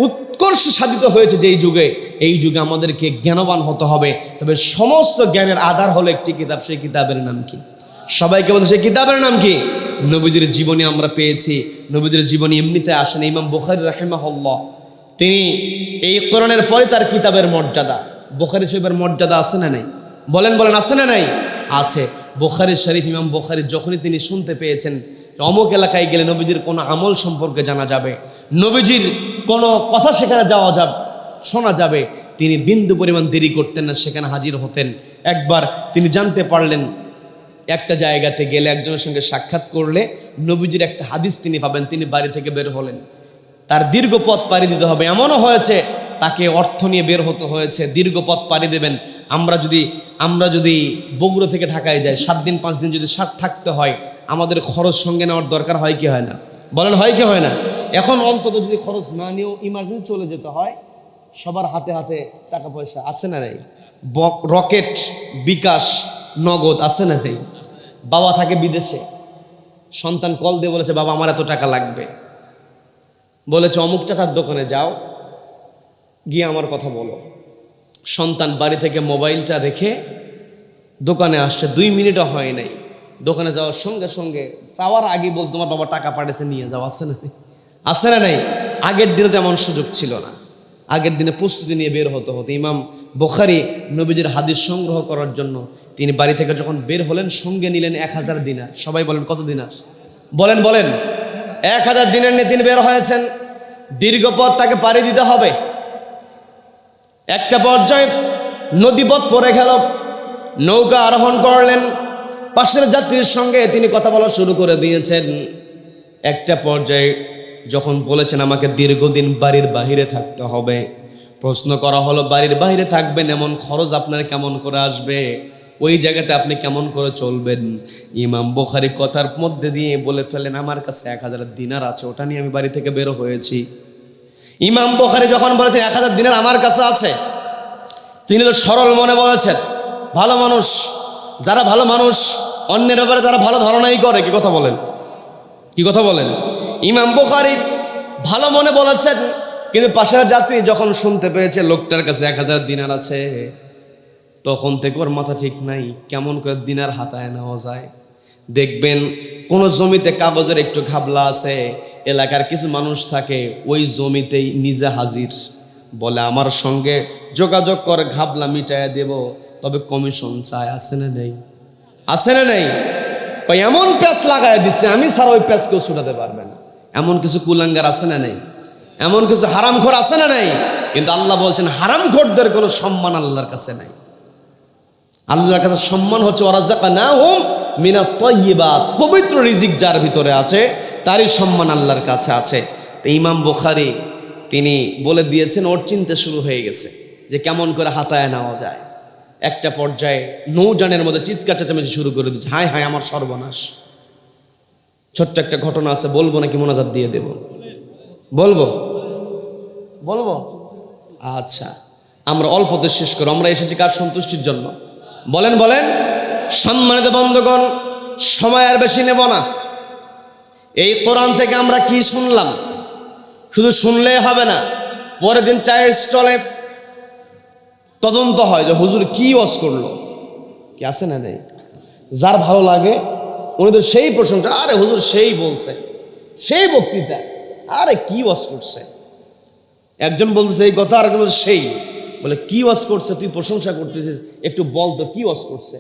উৎকর্ষ সাধিত হয়েছে যেই যুগে, এই যুগে আমাদেরকে জ্ঞানবান হতে হবে। তবে সমস্ত জ্ঞানের আধার হলো একটি কিতাব। সেই কিতাবের নাম কি? সবাইকে বলতে, সেই কিতাবের নাম কি? নবীদের জীবনী আমরা পেয়েছি। নবীদের জীবনী এমনিতে আসেন। ইমাম বুখারী রাহিমাহুল্লাহ, তিনি এই কোরআনের পরে তার কিতাবের মর্যাদা, বুখারী শরীফের মর্যাদা আছে না নাই? বলেন বলেন, আছে না নাই? আছে। বুখারী শরীফ, ইমাম বুখারী যখনই তিনি শুনতে পেয়েছেন অমুক এলাকায় গেলে নবীজির কোনো আমল সম্পর্কে জানা যাবে, নবীজির কোনো কথা সেখানে শোনা যাবে, তিনি বিন্দু পরিমাণ দেরি করতেন না, সেখানে হাজির হতেন। একবার তিনি জানতে পারলেন, একটা জায়গাতে গেলে একজনের সঙ্গে সাক্ষাৎ করলে নবীজির একটা হাদিস তিনি পাবেন। তিনি বাড়ি থেকে বের হলেন, তার দীর্ঘ পথ পাড়ি দিতে হবে। এমনও হয়েছে তাকে অর্থ নিয়ে বের হতে হয়েছে, দীর্ঘ পথ পাড়ি দেবেন। আমরা যদি বগুড়া থেকে ঢাকায় যাই, 7 দিন 5 দিন যদি থাকতে হয়, আমাদের খরচ সঙ্গে নেওয়ার দরকার হয় কি হয় না? বলেন, হয় কি হয় না? এখন অন্তত যদি খরচ না নিয়েও ইমার্জেন্সি চলে যেতে হয়, সবার হাতে হাতে টাকা পয়সা আছে না নেই? রকেট, বিকাশ, নগদ আছে না নেই? বাবা থাকে বিদেশে, সন্তান কল দিয়ে বলেছে, বাবা আমার এত টাকা লাগবে, বলেছে অমুক চাচার দোকানে যাও, গিয়ে আমার কথা বলো। সন্তান বাড়ি থেকে মোবাইলটা রেখে দোকানে আসছে, 2 মিনিটও হয় নাই, দোকানে যাওয়ার সঙ্গে সঙ্গে চাওয়ার আগে বল তোমার বাবা টাকা পাঠিয়েছে নিয়ে যাও, আছে না? আছে না নাই? আগের দিনে তেমন সুযোগ ছিল না। আগের দিনে প্রস্তুতি নিয়ে বের হতে হতো। ইমাম বুখারী নবীজির হাদিস সংগ্রহ করার জন্য তিনি বাড়ি থেকে যখন বের হলেন সঙ্গে নিলেন 1000 দিনার। সবাই বলেন কত দিনার? বলেন বলেন। 1000 দিনার নিয়ে তিনি বের হয়েছেন। দীর্ঘ পথ তাকে পাড়ি দিতে হবে। একটা পর্যায়ে নদীপথ পড়ে গেল, নৌকা আরোহণ করলেন, পাশের যাত্রীর সঙ্গে তিনি কথা বলা শুরু করে দিয়েছেন। একটা পর্যায়ে যখন বলেছেন আমাকে দীর্ঘদিন বাড়ির বাহিরে থাকতে হবে, প্রশ্ন করা হলো বাড়ির বাহিরে থাকবেন, এমন খরচ আপনার কেমন করে আসবে, ওই জায়গাতে আপনি কেমন করে চলবেন? ইমাম বুখারী কথার মধ্যে দিয়ে বলে ফেলেন আমার কাছে 1000 দিনার আছে, ওটা নিয়ে আমি বাড়ি থেকে বের হয়েছি। ইমাম বুখারী যখন বলেছেন 1000 দিনার আমার কাছে আছে, তিনি তো সরল মনে বলেছেন, ভালো মানুষ। যারা ভালো মানুষ অন্যের ব্যাপারে তারা ভালো ধারণাই করে। কি কথা বলেন? কি কথা বলেন? ইমাম বুখারী ভালো মনে বলেছেন, কিন্তু পাশের যাত্রী যখন শুনতে পেয়েছে লোকটার কাছে 1000 দিনার আছে, তখন থেকে ওর মাথা ঠিক নাই, কেমন করে দিনার হাতায় নেওয়া যায়। দেখবেন কোনো জমিতে কাগজের একটু ঘাবলা আছে, এলাকার কিছু মানুষ থাকে ওই জমিতেই নিজে হাজির, বলে আমার সঙ্গে যোগাযোগ করে ঘাবলা মিটাইয়া দেব, তবে কমিশন চায়। আছে না নেই? আছে না নেই? এমন প্যাঁচ লাগাই দিচ্ছে, আমি ছাড়া ওই প্যাঁচ কেউ ছুটাতে পারবে না। এমন কিছু কুলাঙ্গার আছে না নেই? এমন কিছু হারামখোর আছে না নাই? কিন্তু আল্লাহ বলছেন হারামখোরদের কোনো সম্মান আল্লাহর কাছে নাই। আল্লাহর কাছে সম্মান হচ্ছে ওয়ারাযাকনাহুম মিনাত তাইয়্যিবাত, পবিত্র রিজিক যার ভিতরে আছে তারই সম্মান আল্লাহর কাছে আছে। তো ইমাম বুখারী তিনি বলে দিয়েছেন, ওর চিন্তা শুরু হয়ে গেছে যে কেমন করে হাতায় নেওয়া যায়। একটা পর্যায়ে নৌজানের মধ্যে চিৎকার চেঁচামেচি শুরু করে দিচ্ছে, হায় হায় আমার সর্বনাশ। ছোট্ট একটা ঘটনা আছে, বলবো নাকি মোনাজাত দিয়ে দেব? বলবো বলবো আচ্ছা, আমরা অল্পতে শেষ করো। আমরা এসেছি কার সন্তুষ্টির জন্য? বলেন বলেন। সম্মানিত বন্ধুগণ, সময় আর বেশি নেব না। এই কোরআন থেকে আমরা কি শুনলাম? শুধু শুনলেই হবে না, পরের দিন চায়ের স্টলে তদন্ত হয় যে হুজুর কি ওয়াজ করলো। কি আছে না নেই? যার ভালো লাগে উনিদের সেই প্রশংসা, আরে হুজুর সেই বলছে, সেই বক্তৃতা, আরে কি ওয়াজ করছে। একজন বলতেছে এই কথা, আর একজন বলছে সেই, বলে কি ওয়াজ করছে, তুই প্রশংসা করতেছিস, একটু বল তো কি ওয়াজ করছে।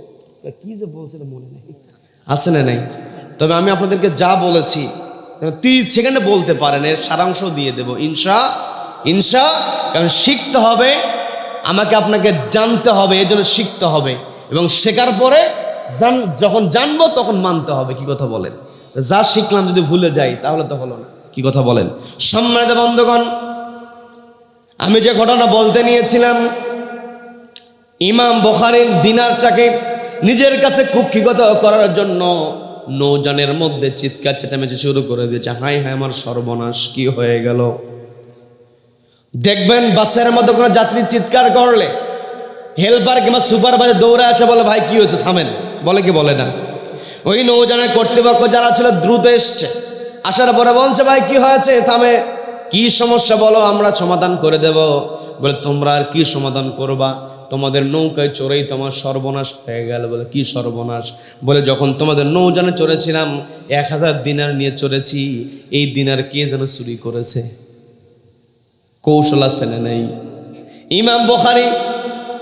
কি যে বলছে মনে নেই। আছে না নেই? তবে আমি আপনাদেরকে যা বলেছি তুই সেখানে বলতে পারেন, এর সারাংশ দিয়ে দেব ইনশা। কারণ শিখতে হবে, আমাকে আপনাকে জানতে হবে, এর জন্য শিখতে হবে, এবং শেখার পরে যখন জানবো তখন মানতে হবে। কি কথা বলেন? যা শিখলাম যদি ভুলে যাই তাহলে তো হলো না। কি কথা বলেন? সম্মানিত বন্ধুগণ, আমি যে ঘটনা বলতে নিয়েছিলাম, ইমাম বুখারীর দিনারটাকে নিজের কাছে কুক্ষিগত করার জন্য নৌজানের মধ্যে চিৎকার চেঁচামেচি শুরু করে দিয়েছে, হায় হায় আমার সর্বনাশ, কি হয়ে গেল। দেখবেন বাসের মধ্যে কোনো যাত্রী চিৎকার করলে হেল্পার কিংবা সুপারভাইজার দৌড়ে আসে, বলে ভাই কি হয়েছে, থামেন। বলে কি বলে না? ওই নৌজানের কর্তৃপক্ষ যারা ছিল দ্রুত এসছে, আসার পরে বলছে ভাই কি হয়েছে, থামে, কি সমস্যা বলো, আমরা সমাধান করে দেব। বলে তোমরা আর কি সমাধান করবা, তোমাদের নৌকায় চড়েই তোমার সর্বনাশ হয়ে গেল। বলে কি সর্বনাশ? বলে যখন তোমাদের নৌজানে চড়েছিলাম 1000 দিনার নিয়ে চড়েছি, এই দিনার কে যেন চুরি করেছে। কৌশল আছে না নেই? ইমাম বুখারী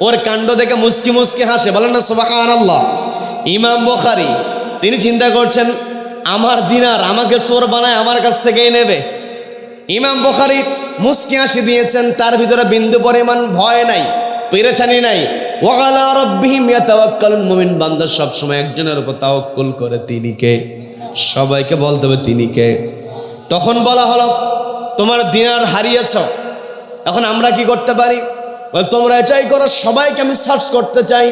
ওর কাণ্ড দেখে মুস্কি মুস্কি হাসে, বলেন না সুবহানাল্লাহ। ইমাম বুখারী তিনি চিন্তা করছেন আমার দিনার আমাকে চোর বানায় আমার কাছ থেকেই নেবে। ইমাম বুখারী মুস্কি হাসি দিয়েছেন, তার ভিতরে বিন্দু পরিমাণ ভয় নাই, পেরেশানি নাই। ওয়া আলা রাব্বিহিম ইয়াতাওয়াক্কালুন, মুমিন বান্দা সব সময় একজনের উপর তাওয়াক্কুল করে, তিনি কে? সবাইকে বলতে হবে তিনি কে। তখন বলা হলো তোমার দিনার হারিয়েছ, এখন আমরা কি করতে পারি? বলে তোমরা এটাই করো, সবাইকে আমি সার্চ করতে চাই,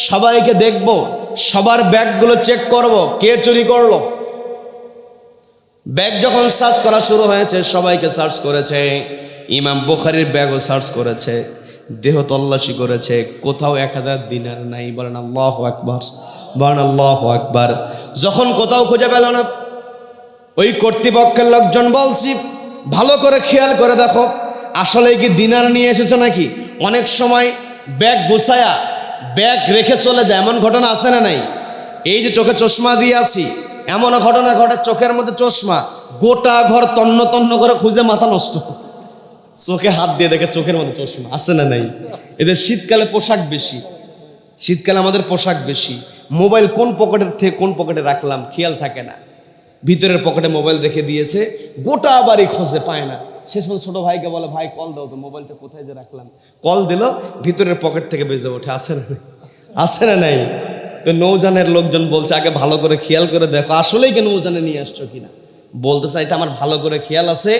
সবাইকে দেখব, সবার ব্যাগগুলো চেক করব, কে চুরি করলো। ব্যাগ যখন সার্চ করা শুরু হয়েছে, সবাইকে সার্চ করেছে, ইমাম বুখারীর ব্যাগও সার্চ করেছে, দেহ তল্লাশি করেছে, কোথাও 1000 দিনার নাই। বলেন আল্লাহু আকবার, বলেন আল্লাহু আকবার। যখন কোথাও খুঁজে পেল না, ওই কর্তৃপক্ষের লোকজন বলছি ভালো করে খেয়াল করে দেখো, আসলে কি দিনার নিয়ে এসেছো নাকি? অনেক সময় ব্যাগ গুছায়া ব্যাগ রেখে চলে যায়, এমন ঘটনা আছে না নাই? এই যে চোখে চশমা দিয়ে আছি, এমন ঘটনা ঘটে, চোখের মধ্যে চশমা, গোটা ঘর তন্ন তন্ন করে খুঁজে মাথা নষ্ট, চোখে হাত দিয়ে দেখে চোখের মধ্যে চশমা, আছে না নাই? এদের শীতকালে পোশাক বেশি, শীতকালে আমাদের পোশাক বেশি। মোবাইল কোন পকেটের থেকে কোন পকেটে রাখলাম খেয়াল থাকে না, ভিতরের পকেটে মোবাইল রেখে দিয়েছে, গোটা বাড়ি খোঁজে পায় না। শেষ পর্যন্ত ছোট ভাইকে বলে, ভাই কল দাও তো, মোবাইলটা কোথায় যে রাখলাম। কল দিল, ভিতরের পকেট থেকে বেজে ওঠে, আছে না? আছে না নাই? তো নৌজানের লোকজন বলছে, আগে ভালো করে খেয়াল করে দেখো আসলেই কি নৌজানে নিয়ে আসছো কিনা। বলতে চাইতে আমার ভালো করে খেয়াল আছে,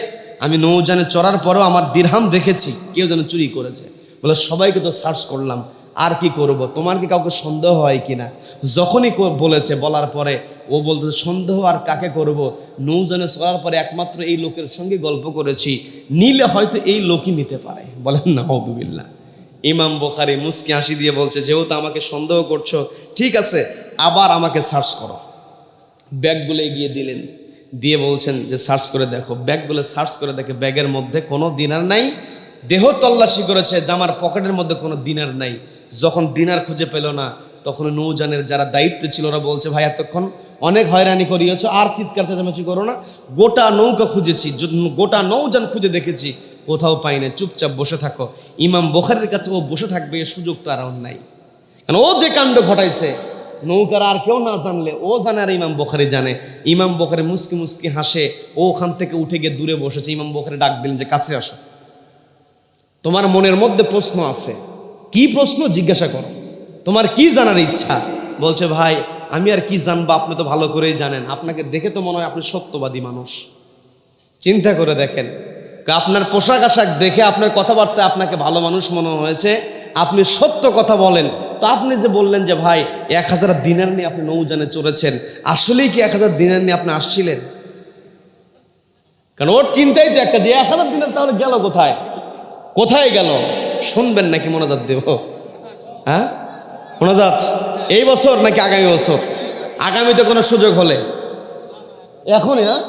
আমি নৌজানে চড়ার পরেও আমার দিরহাম দেখেছি কেউ যেন চুরি করেছে। বলে সবাইকে তো সার্চ করলাম, আর কি করব, তোমার কি কাউকে সন্দেহ হয় কিনা? যখনই বলেছে, বলার পরে ও বলতে, সন্দেহ আর কাকে করব, নৌজানে চলার পরে একমাত্র এই লোকের সঙ্গে গল্প করেছি, নিলে হয়তো এই লোকই নিতে পারে। বলেন না আউযুবিল্লাহ। ইমাম বুখারী মুস্কি হাসি দিয়ে বলছে, যেহেতু আমাকে সন্দেহ করছো, ঠিক আছে আবার আমাকে সার্চ করো। ব্যাগগুলো এগিয়ে দিলেন, দিয়ে বলছেন যে সার্চ করে দেখো। ব্যাগগুলো সার্চ করে দেখে ব্যাগের মধ্যে কোনো দিনার নাই। দেহ তল্লাশি করেছে, জামার পকেটের মধ্যে কোনো দিনার নাই। যখন দিনার খুঁজে পেল না, তখন নৌজানের যারা দায়িত্ব ছিল ওরা বলছে, ভাই এতক্ষণ অনেক হয়রানি করিয়েছ, আর চিৎকার চেঁচামেচি করো না, গোটা নৌকা খুঁজেছি, গোটা নৌজান খুঁজে দেখেছি, কোথাও পাই না, চুপচাপ বসে থাকো। ইমাম বুখারীর কাছে ও বসে থাকবে এ সুযোগ তো আর নাই, কারণ ও যে কাণ্ড ঘটাইছে নৌকার আর কেউ না জানলে ও জানে, আর ইমাম বুখারী জানে। ইমাম বুখারী মুস্কি মুস্কি হাসে, ও ওখান থেকে উঠে গিয়ে দূরে বসেছে। ইমাম বুখারী ডাক দিলেন যে, কাছে আসো, তোমার মনের মধ্যে প্রশ্ন আছে, কি প্রশ্ন জিজ্ঞাসা করো, তোমার কি জানার ইচ্ছা? বলছে, ভাই আমি আর কি জানবো, আপনি তো ভালো করেই জানেন, আপনাকে দেখে তো মনে হয় আপনি সত্যবাদী মানুষ। চিন্তা করে দেখেন, আপনার পোশাক আশাক দেখে, আপনার কথাবার্তা আপনাকে ভালো মানুষ মনে হয়েছে, আপনি সত্য কথা বলেন। তো আপনি যে বললেন যে ভাই 1000 দিনার নিয়ে আপনি নৌজানে চড়েছেন, আসলেই কি 1000 দিনার নিয়ে আপনি আসছিলেন? কারণ ওর চিন্তাই তো একটা, যে 1000 দিনার তাহলে গেল কোথায়, কোথায় গেল? শুনবেন নাকি মোনাজাত দেব? হ্যাঁ মোনাজাত এই বছর নাকি আগামী বছর? আগামীতে কোনো সুযোগ হলে এখনই। হ্যাঁ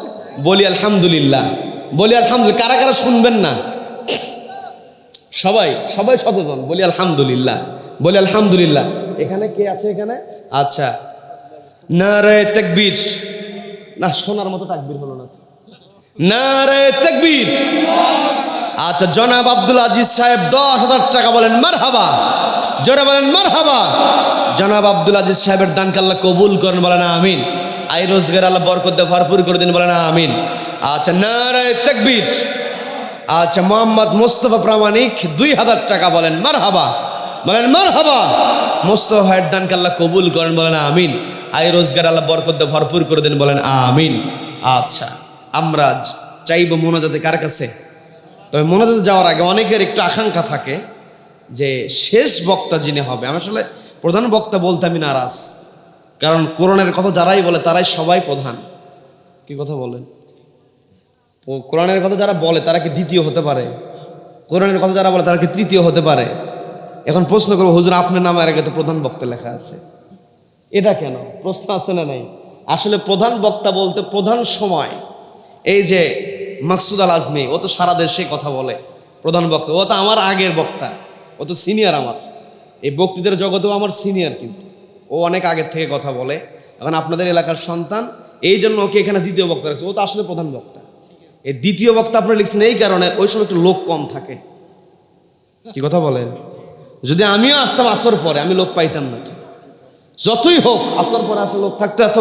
বলি আলহামদুলিল্লাহ, বলি আলহামদুলিল্লাহ। কারা কারা শুনবেন না? সবাই সবাই সচেতন, বলি আলহামদুলিল্লাহ, বলি আলহামদুলিল্লাহ। এখানে কে আছে এখানে? আচ্ছা, নারে তাকবীর। না, শোনার মতো তাকবীর হলো না। নারে তাকবীর। আচ্ছা, জনাব আব্দুল আজিজ সাহেব 10,000 টাকা বলেন মারহাবা, জোরে বলেন মারহাবা। জনাব আব্দুল আজিজ সাহেবের দানকে আল্লাহ কবুল করেন, বলেন আমিন। আই রোজগার আল্লাহ বরকত দিয়ে ভরপুর করে দিন, বলেন আমিন। আচ্ছা, নারে তাকবীর। আচ্ছা, মোহাম্মদ মোস্তফা প্রামাণিক 2000 টাকা বলেন মারহাবা, বলেন মারহাবা। মোস্তফা ভাইয়ের দানকে আল্লাহ কবুল করেন, বলেন আমিন। আই রোজগার আল্লাহ বরকত দিয়ে ভরপুর করে দিন, বলেন আমিন। আচ্ছা, আমরা চাইব মোনাজাতে কার কাছে? তবে মোনাজাতে যাওয়ার আগে অনেকের একটু আকাঙ্ক্ষা থাকে যে শেষ বক্তা যিনি হবে, আমি আসলে প্রধান বক্তা বলতে আমি নারাজ, কারণ কোরআনের কথা যারাই বলে তারাই সবাই প্রধান। কি কথা বলেন? কোরআনের কথা যারা বলে তারা কি দ্বিতীয় হতে পারে? কোরআনের কথা যারা বলে তারা কি তৃতীয় হতে পারে? এখন প্রশ্ন করবো, হুজুর আপনার নামে আগে তো প্রধান বক্তা লেখা আছে, এটা কেন? প্রশ্ন আছে না নাই? আসলে প্রধান বক্তা বলতে প্রধান সময়, এই যে মাকসুদ আল আজমি, ও তো সারা দেশে কথা বলে, প্রধান বক্তা। ও তো আমার আগের বক্তা, ও তো সিনিয়র আমার, এই বক্তৃতার জগতেও আমার সিনিয়র, কিন্তু ও অনেক আগের থেকে কথা বলে। এখন আপনাদের এলাকার সন্তান, এই জন্য ওকে এখানে দ্বিতীয় বক্তা রাখছে। ও তো আসলে প্রধান বক্তা। এই দ্বিতীয় বক্তা আপনারা লিখছেন এই কারণে, ওই সময় একটু লোক কম থাকে। কি কথা বলেন? যদি আমিও আসতাম আসর পরে, আমি লোক পাইতাম না। যতই হোক আসর পরে আসলে লোক থাকতো, এত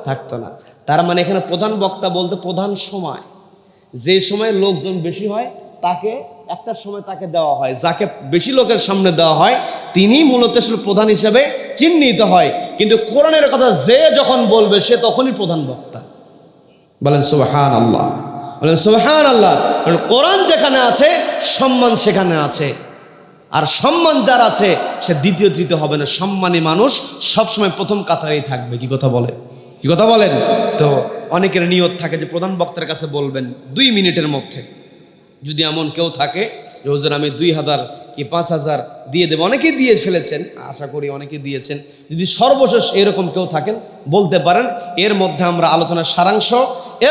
থাকতো না। তার মানে এখানে প্রধান বক্তা বলতে প্রধান সময়, যে সময় লোকজন বেশি হয় তাকে একটা সময় তাকে দেওয়া হয়, যাকে বেশি লোকের সামনে দেওয়া হয় তিনি মূলত প্রধান হিসেবে চিহ্নিত হয়। কিন্তু কোরআনের কথা যে যখন বলবে সে তখনই প্রধান বক্তা। বলেন সুবহানাল্লাহ, বলেন সুবহানাল্লাহ। কারণ কোরআন যেখানে আছে সম্মান সেখানে আছে, আর সম্মান যার আছে সে দ্বিতীয় তৃতীয় হবে না। সম্মানী মানুষ সবসময় প্রথম কাতারেই থাকবে। কি কথা বলেন? কি কথা বলেন? তো অনেকের নিয়ত থাকে যে প্রধান বক্তার কাছে বলবেন 2 মিনিটের মধ্যে। যদি এমন কেউ থাকে যে হুজুর আমি 2000 কি 5000 দিয়ে দেবো, অনেকেই দিয়ে ফেলেছেন, আশা করি অনেকেই দিয়েছেন। যদি সর্বশেষ এরকম কেউ থাকেন বলতে পারেন, এর মধ্যে আমরা আলোচনার সারাংশ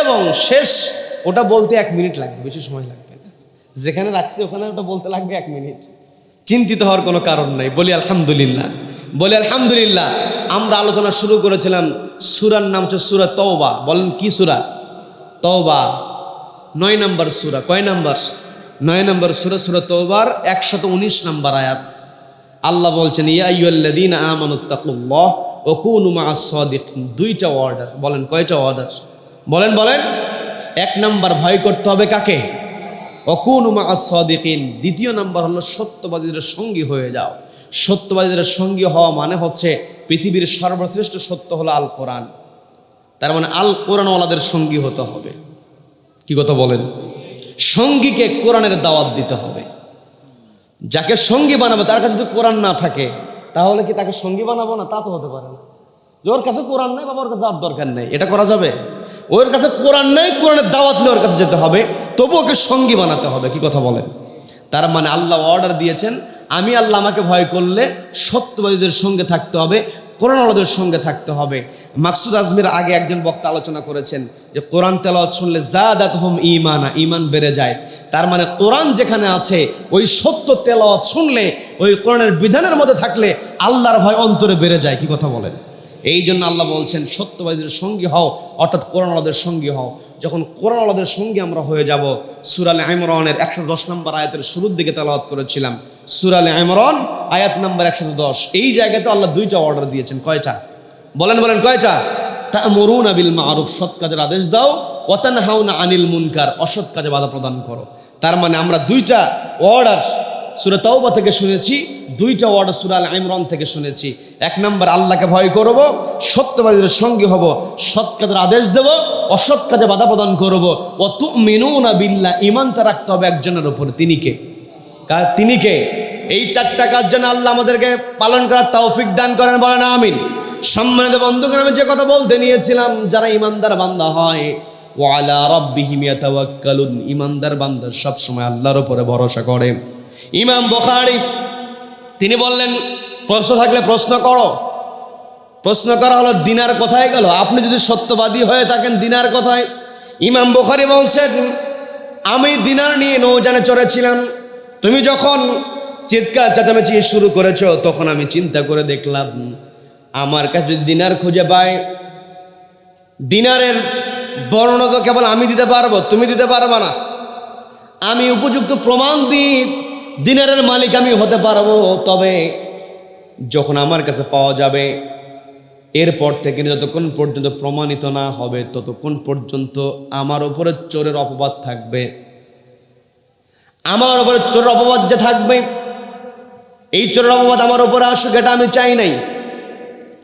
এবং শেষ ওটা বলতে 1 মিনিট লাগবে, বেশি সময় লাগবে না। যেখানে রাখছি ওখানে ওটা বলতে লাগবে 1 মিনিট। চিন্তিত হওয়ার কোনো কারণ নাই। বলি আলহামদুলিল্লাহ, বলি আলহামদুলিল্লাহ। আমরা আলোচনা শুরু করেছিলাম, সূরার নাম হচ্ছে সূরা তওবা। বলেন কি সূরা? তওবা, 9 নম্বর সূরা। কয় নম্বর? 9 নম্বর সূরা, সূরা তওবার 119 নম্বর আয়াত। আল্লাহ বলছেন, ইয়া আইয়ুহাল্লাযীনা আমানুত্তাকুল্লাহ ওয়া কুনু মা'আস সাদিকিন। 2টা অর্ডার। বলেন কয়টা অর্ডার? বলেন বলেন। 1 নম্বর ভয় করতে হবে কাকে? ওয়া কুনু মা'আস সাদিকিন। 2য় নম্বর হলো সত্যবাদীদের সঙ্গী হয়ে যাও। সত্যবাদীদের সঙ্গী হওয়া মানে হচ্ছে পৃথিবীর সর্বশ্রেষ্ঠ সত্য হলো আল কোরআন। তার মানে আল কোরআনওয়ালাদের সঙ্গী হতে হবে। কি কথা বলেন? সঙ্গীকে কোরআনের দাওয়াত দিতে হবে। যাকে সঙ্গী বানাবো তার কাছে যদি কোরআন না থাকে তাহলে কি তাকে সঙ্গী বানাবো না? তা তো হতে পারে না। যে ওর কাছে কোরআন নেই, বাবা ওর কাছে আর দরকার নেই, এটা করা যাবে? ওর কাছে কোরআন নেই, কোরআনের দাওয়াত নিয়ে ওর কাছে যেতে হবে, তবু ওকে সঙ্গী বানাতে হবে। কি কথা বলেন? তার মানে আল্লাহ অর্ডার দিয়েছেন, আমি আল্লাহ আমাকে ভয় করলে সত্যবাদীদের সঙ্গে থাকতে হবে, কোরআনওয়ালাদের সঙ্গে থাকতে হবে। মাকসুদ আজমির আগে একজন বক্তা আলোচনা করেছেন যে কোরআন তেলাওয়াত শুনলে যাদাতহুম ঈমানা, ঈমান বেড়ে যায়। তার মানে কোরআন যেখানে আছে ওই সত্য তেলাওয়াত শুনলে, ওই কোরআনের বিধানের মধ্যে থাকলে আল্লাহর ভয় অন্তরে বেড়ে যায়। কি কথা বলেন? এই জন্য আল্লাহ বলছেন সত্যবাদীদের সঙ্গী হও, অর্থাৎ কোরআনওয়ালাদের সঙ্গী হও। যখন কোরআনওয়ালাদের সঙ্গী আমরা হয়ে যাব, সূরা আলে ইমরানের 110 নম্বর আয়াতের শুরুর দিকে তেলাওয়াত করেছিলাম, সূরা আলে ইমরান আয়াত নম্বর 110। এই জায়গাতে আল্লাহ 2টা অর্ডার দিয়েছেন। কয়টা? বলেন বলেন কয়টা? তা'মুরুনা বিল মা'রুফ, সৎ কাজের আদেশ দাও, ওয়া তানহাউনা আনিল মুনকার, অসৎ কাজে বাধা প্রদান করো। তার মানে আমরা 2টা অর্ডার সূরা তাওবা থেকে শুনেছি, 2টা অর্ডার সূরা আল ইমরান থেকে শুনেছি। 1 নম্বর আল্লাহকে ভয় করব, সত্যবাদীদের সঙ্গী হব, সৎ কাজের আদেশ দেব, অসৎ কাজে বাধা প্রদান করব। ওয়া তুমিনুনা বিল্লাহ, ঈমানটা রাখতে হবে একজনের উপরে। তিনি কে? তিনি কে? এই 4টা কাজ যেন আল্লাহ আমাদেরকে পালন করার তৌফিক দান করেন। বলেন আমিন। সম্মানিত বন্ধুগণ, আমি যে কথা বলতে নিয়েছিলাম, যারা ঈমানদার বান্দা হয়, ওয়া আলা রাব্বিহিম ইয়াতাওয়াক্কালুন, ঈমানদার বান্দা সব সময় আল্লাহর উপরে ভরসা করে। ইমাম বুখারী তিনি বললেন, প্রশ্ন থাকলে প্রশ্ন করো। প্রশ্ন করা হলো, দিনার কোথায় গেল? আপনি যদি সত্যবাদী হয়ে থাকেন, দিনার কোথায়? ইমাম বুখারী বলছেন, আমি দিনার নিয়ে নৌযানে চড়েছিলাম, তুমি যখন চিৎকার চেঁচামেচি শুরু করেছো তখন আমি চিন্তা করে দেখলাম আমার কাছে যদি দিনার খুঁজে পাই, দিনারের বর্ণনা তো কেবল আমি দিতে পারবো, তুমি দিতে পারবা না। আমি উপযুক্ত প্রমাণ দিই দিনারের মালিক আমি হতে পারবো, তবে যখন আমার কাছে পাওয়া যাবে, এরপর থেকে যতক্ষণ পর্যন্ত প্রমাণিত না হবে ততক্ষণ পর্যন্ত আমার উপরে চোরের অপবাদ থাকবে। আমার উপরে চোরের অপবাদ যে থাকবে, এই চোরের অপবাদ আমার উপরে আসুক, এটা আমি চাই নাই।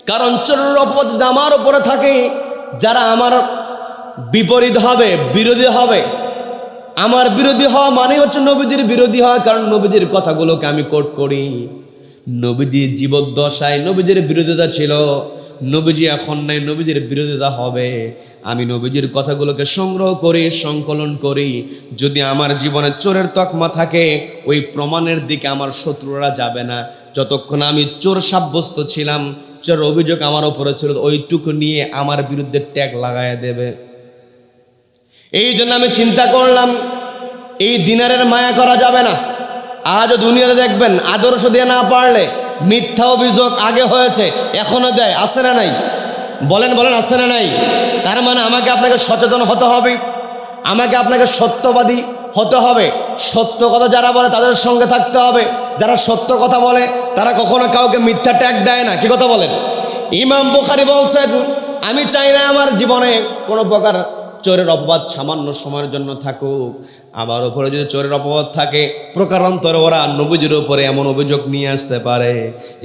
কারণ চোরের অপবাদ যদি আমার উপরে থাকে, যারা আমার বিপরীত হবে, বিরোধী হবে, আমার বিরোধী হওয়া মানে হচ্ছে নবীজির বিরোধী হওয়া। কারণ নবীজির কথাগুলোকে আমি কোট করি। নবীজির জীবদ্দশায় নবীজির বিরোধিতা ছিল, নবীজি এখন নাই, নবীজির বিরোধিতা হবে। আমি নবীজির কথাগুলোকে সংগ্রহ করি, সংকলন করি। যদি আমার জীবনে চোরের তকমা থাকে, ওই প্রমাণের দিকে আমার শত্রুরা যাবে না। যতক্ষণ আমি চোর সাব্যস্ত ছিলাম, চোর অভিযোগ আমার উপরে ছিল, ওইটুকু নিয়ে আমার বিরুদ্ধে ট্যাগ লাগায় দেবে। এই জন্য আমি চিন্তা করলাম, এই দিনারের মায়া করা যাবে না। আজও দুনিয়াতে দেখবেন আদর্শ দিয়ে না পারলে মিথ্যা অভিযোগ আগে হয়েছে, এখনো দেয়, আছে না নাই? বলেন বলেন, আছে না নাই? তার মানে আমাকে আপনাকে সচেতন হতে হবে, আমাকে আপনাকে সত্যবাদী হতে হবে। সত্য কথা যারা বলে তাদের সঙ্গে থাকতে হবে। যারা সত্য কথা বলে তারা কখনো কাউকে মিথ্যা ট্যাগ দেয় না। কি কথা বলেন? ইমাম বুখারী বলছেন, আমি চাই না আমার জীবনে কোনো প্রকার চোরের অপবাদ সামান্য সময়ের জন্য থাকুক। আমার উপরে যদি চোরের অপবাদ থাকে, প্রকারান্তরে ওরা নবীজির উপরে এমন অভিযোগ নিয়ে আসতে পারে।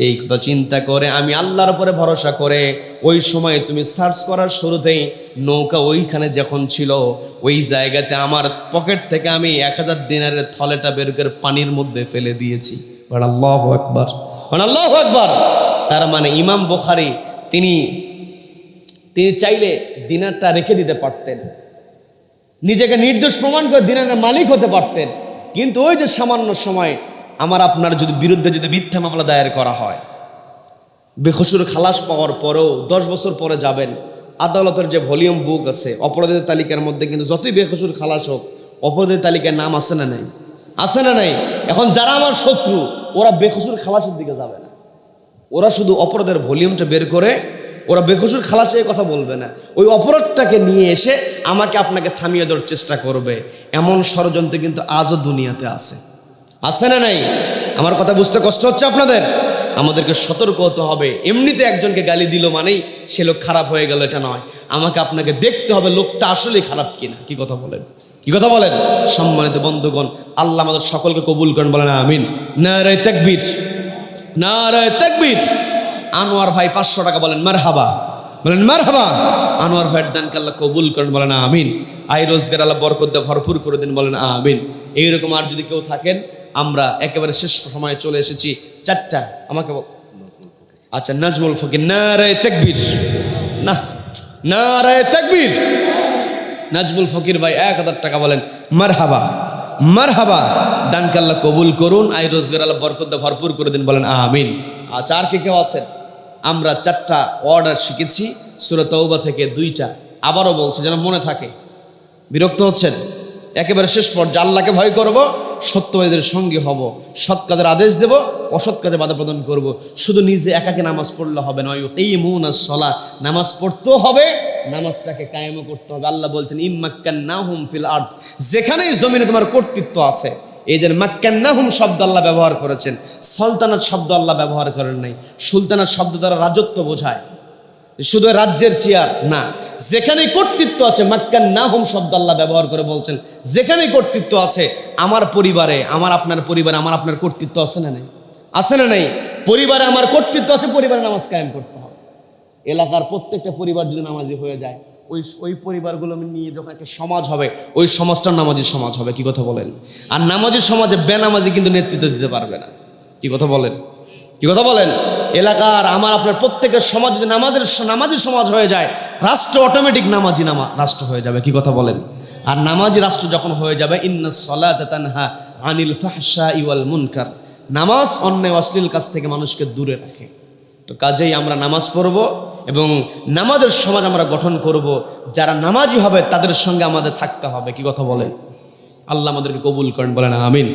এই কথা চিন্তা করে আমি আল্লাহর উপরে ভরসা করে, ওই সময় তুমি সার্চ করার শুরুতেই নৌকা ওইখানে যখন ছিল, ওই জায়গাতে আমার পকেট থেকে আমি 1000 দিনারের থলেটা বের করে পানির মধ্যে ফেলে দিয়েছি। আল্লাহু আকবার, আল্লাহু আকবার। তার মানে ইমাম বুখারী তিনি চাইলে দিনারটা রেখে দিতে পারতেন, নিজেকে নির্দোষ প্রমাণ করে দিনারের মালিক হতে পারতেন। কিন্তু ওই যে সামান্য সময় আমার আপনার যদি বিরুদ্ধে যদি মিথ্যা মামলা দায়ের করা হয়, বেকসুর খালাস পাওয়ার পরেও 10 বছর পরে যাবেন, আদালতের যে ভলিউম বুক আছে অপরাধের তালিকার মধ্যে কিন্তু যতই বেকসুর খালাস হোক, অপরাধের তালিকায় নাম আছে না নাই? আছে না নাই? এখন যারা আমার শত্রু ওরা বেকসুর খালাসের দিকে যাবে না, ওরা শুধু অপরাধের ভলিউমটা বের করে ওরা বেকসুর খালাসে কথা বলবে না, ওই অপরাধটাকে নিয়ে এসে আমাকে আপনাকে থামিয়ে দেওয়ার চেষ্টা করবে। এমন ষড়যন্ত্র কিন্তু আজও দুনিয়াতে আছে না নাই? আমার কথা বুঝতে কষ্ট হচ্ছে আপনাদের? আমাদেরকে সতর্ক হতে হবে। এমনিতে একজনকে গালি দিল মানেই সে লোক খারাপ হয়ে গেল এটা নয়, আমাকে আপনাকে দেখতে হবে লোকটা আসলেই খারাপ কিনা। কি কথা বলেন? কি কথা বলেন? সম্মানিত বন্ধুগণ, আল্লাহ আমাদের সকলকে কবুল করেন, বলেন আমিন। নারে তাকবীর, নারে তাকবীর। আনোয়ার ভাই 500 টাকা বলেন মারহাবা, বলেন মারহাবা। আনোয়ার ভাইয়ের দানকে আল্লাহ কবুল করেন, বলেন আমিন। আয় রোজগার আল্লাহ বরকত দিয়ে ভরপুর করে দিন, বলেন আমিন। এইরকম আর যদি কেউ থাকেন, আমরা একেবারে শেষ সময়ে চলে এসেছি। 4টা আমাকে আচ্ছা, নাজমুল ফকির, নারে তাকবীর, না নারে তাকবীর। নাজমুল ফকির ভাই 1000 টাকা বলেন মারহাবা, মারহাবা। দানকে আল্লাহ কবুল করুন, আয় রোজগার আল্লাহ বরকত দিয়ে ভরপুর করে দিন, বলেন আমিন। আচ্ছা, আর কে কেউ আছেন? আমরা 4টা অর্ডার শিখেছি সূরা তাওবা থেকে, 2টা আবারও বলছি যেন মনে থাকে। বিরক্ত হচ্ছেন? একেবারে শেষ পর্যায়ে আল্লাহকে ভয় করব, সত্যবাদীদের সঙ্গী হব, সৎ কাজের আদেশ দেব, অসৎ কাজে বাধা প্রদান করব। শুধু নিজে একাকে নামাজ পড়লে হবে নয়, ইউকিমুনাস সালাহ, নামাজ পড়তেও হবে, নামাজটাকে কায়েমও করতে হবে। আল্লাহ বলছেন ইম্মাক্কান্নাহুম ফিল আরদ, যেখানেই জমিনে তোমার কর্তৃত্ব আছে। এই যে মাক্কান্নাহুম শব্দ আল্লাহ ব্যবহার করেছেন, সালতানাত শব্দ আল্লাহ ব্যবহার করেন নাই। সুলতানাত শব্দ দ্বারা রাজত্ব বোঝায়, শুধু রাজ্যের চেয়ার না। যেখানে কর্তৃত্ব আছে, মাক্কান্নাহুম শব্দ আল্লাহ ব্যবহার করে বলছেন যেখানে কর্তৃত্ব আছে। আমার পরিবারে, আমার আপনার পরিবারে, আমার আপনার কর্তৃত্ব আছে না নাই? আছে না নাই? পরিবারে আমার কর্তৃত্ব আছে, পরিবারে নামাজ কায়েম করতে হবে। এলাকার প্রত্যেকটা পরিবার যদি নামাজি হয়ে যায়, ওই পরিবারগুলো নিয়ে যখন একটা সমাজ হবে, ওই সমাজটা নামাজি সমাজ হবে। কি কথা বলেন? আর নামাজি সমাজে বেনামাজি কিন্তু নেতৃত্ব দিতে পারবে না। কি কথা বলেন? কি কথা বলেন? এলাকার আমার আপনার প্রত্যেকের সমাজ যদি নামাজি সমাজ হয়ে যায়, রাষ্ট্র অটোমেটিক নামাজি রাষ্ট্র হয়ে যাবে। কি কথা বলেন? আর নামাজি রাষ্ট্র যখন হয়ে যাবে, ইন্নাস সালাতা তানহা আনিল ফাহশাই ওয়াল মুনকার, নামাজ অন্যায় অশ্লীল কাজ থেকে মানুষকে দূরে রাখে। তো কাজেই আমরা নামাজ পড়ব এবং নামাজের সমাজ আমরা গঠন করব। যারা নামাজি হবে তাদের সঙ্গে আমাদের থাকতে হবে। কি কথা বলেন? আল্লাহ আমাদেরকে কবুল করেন, বলেন আমিন।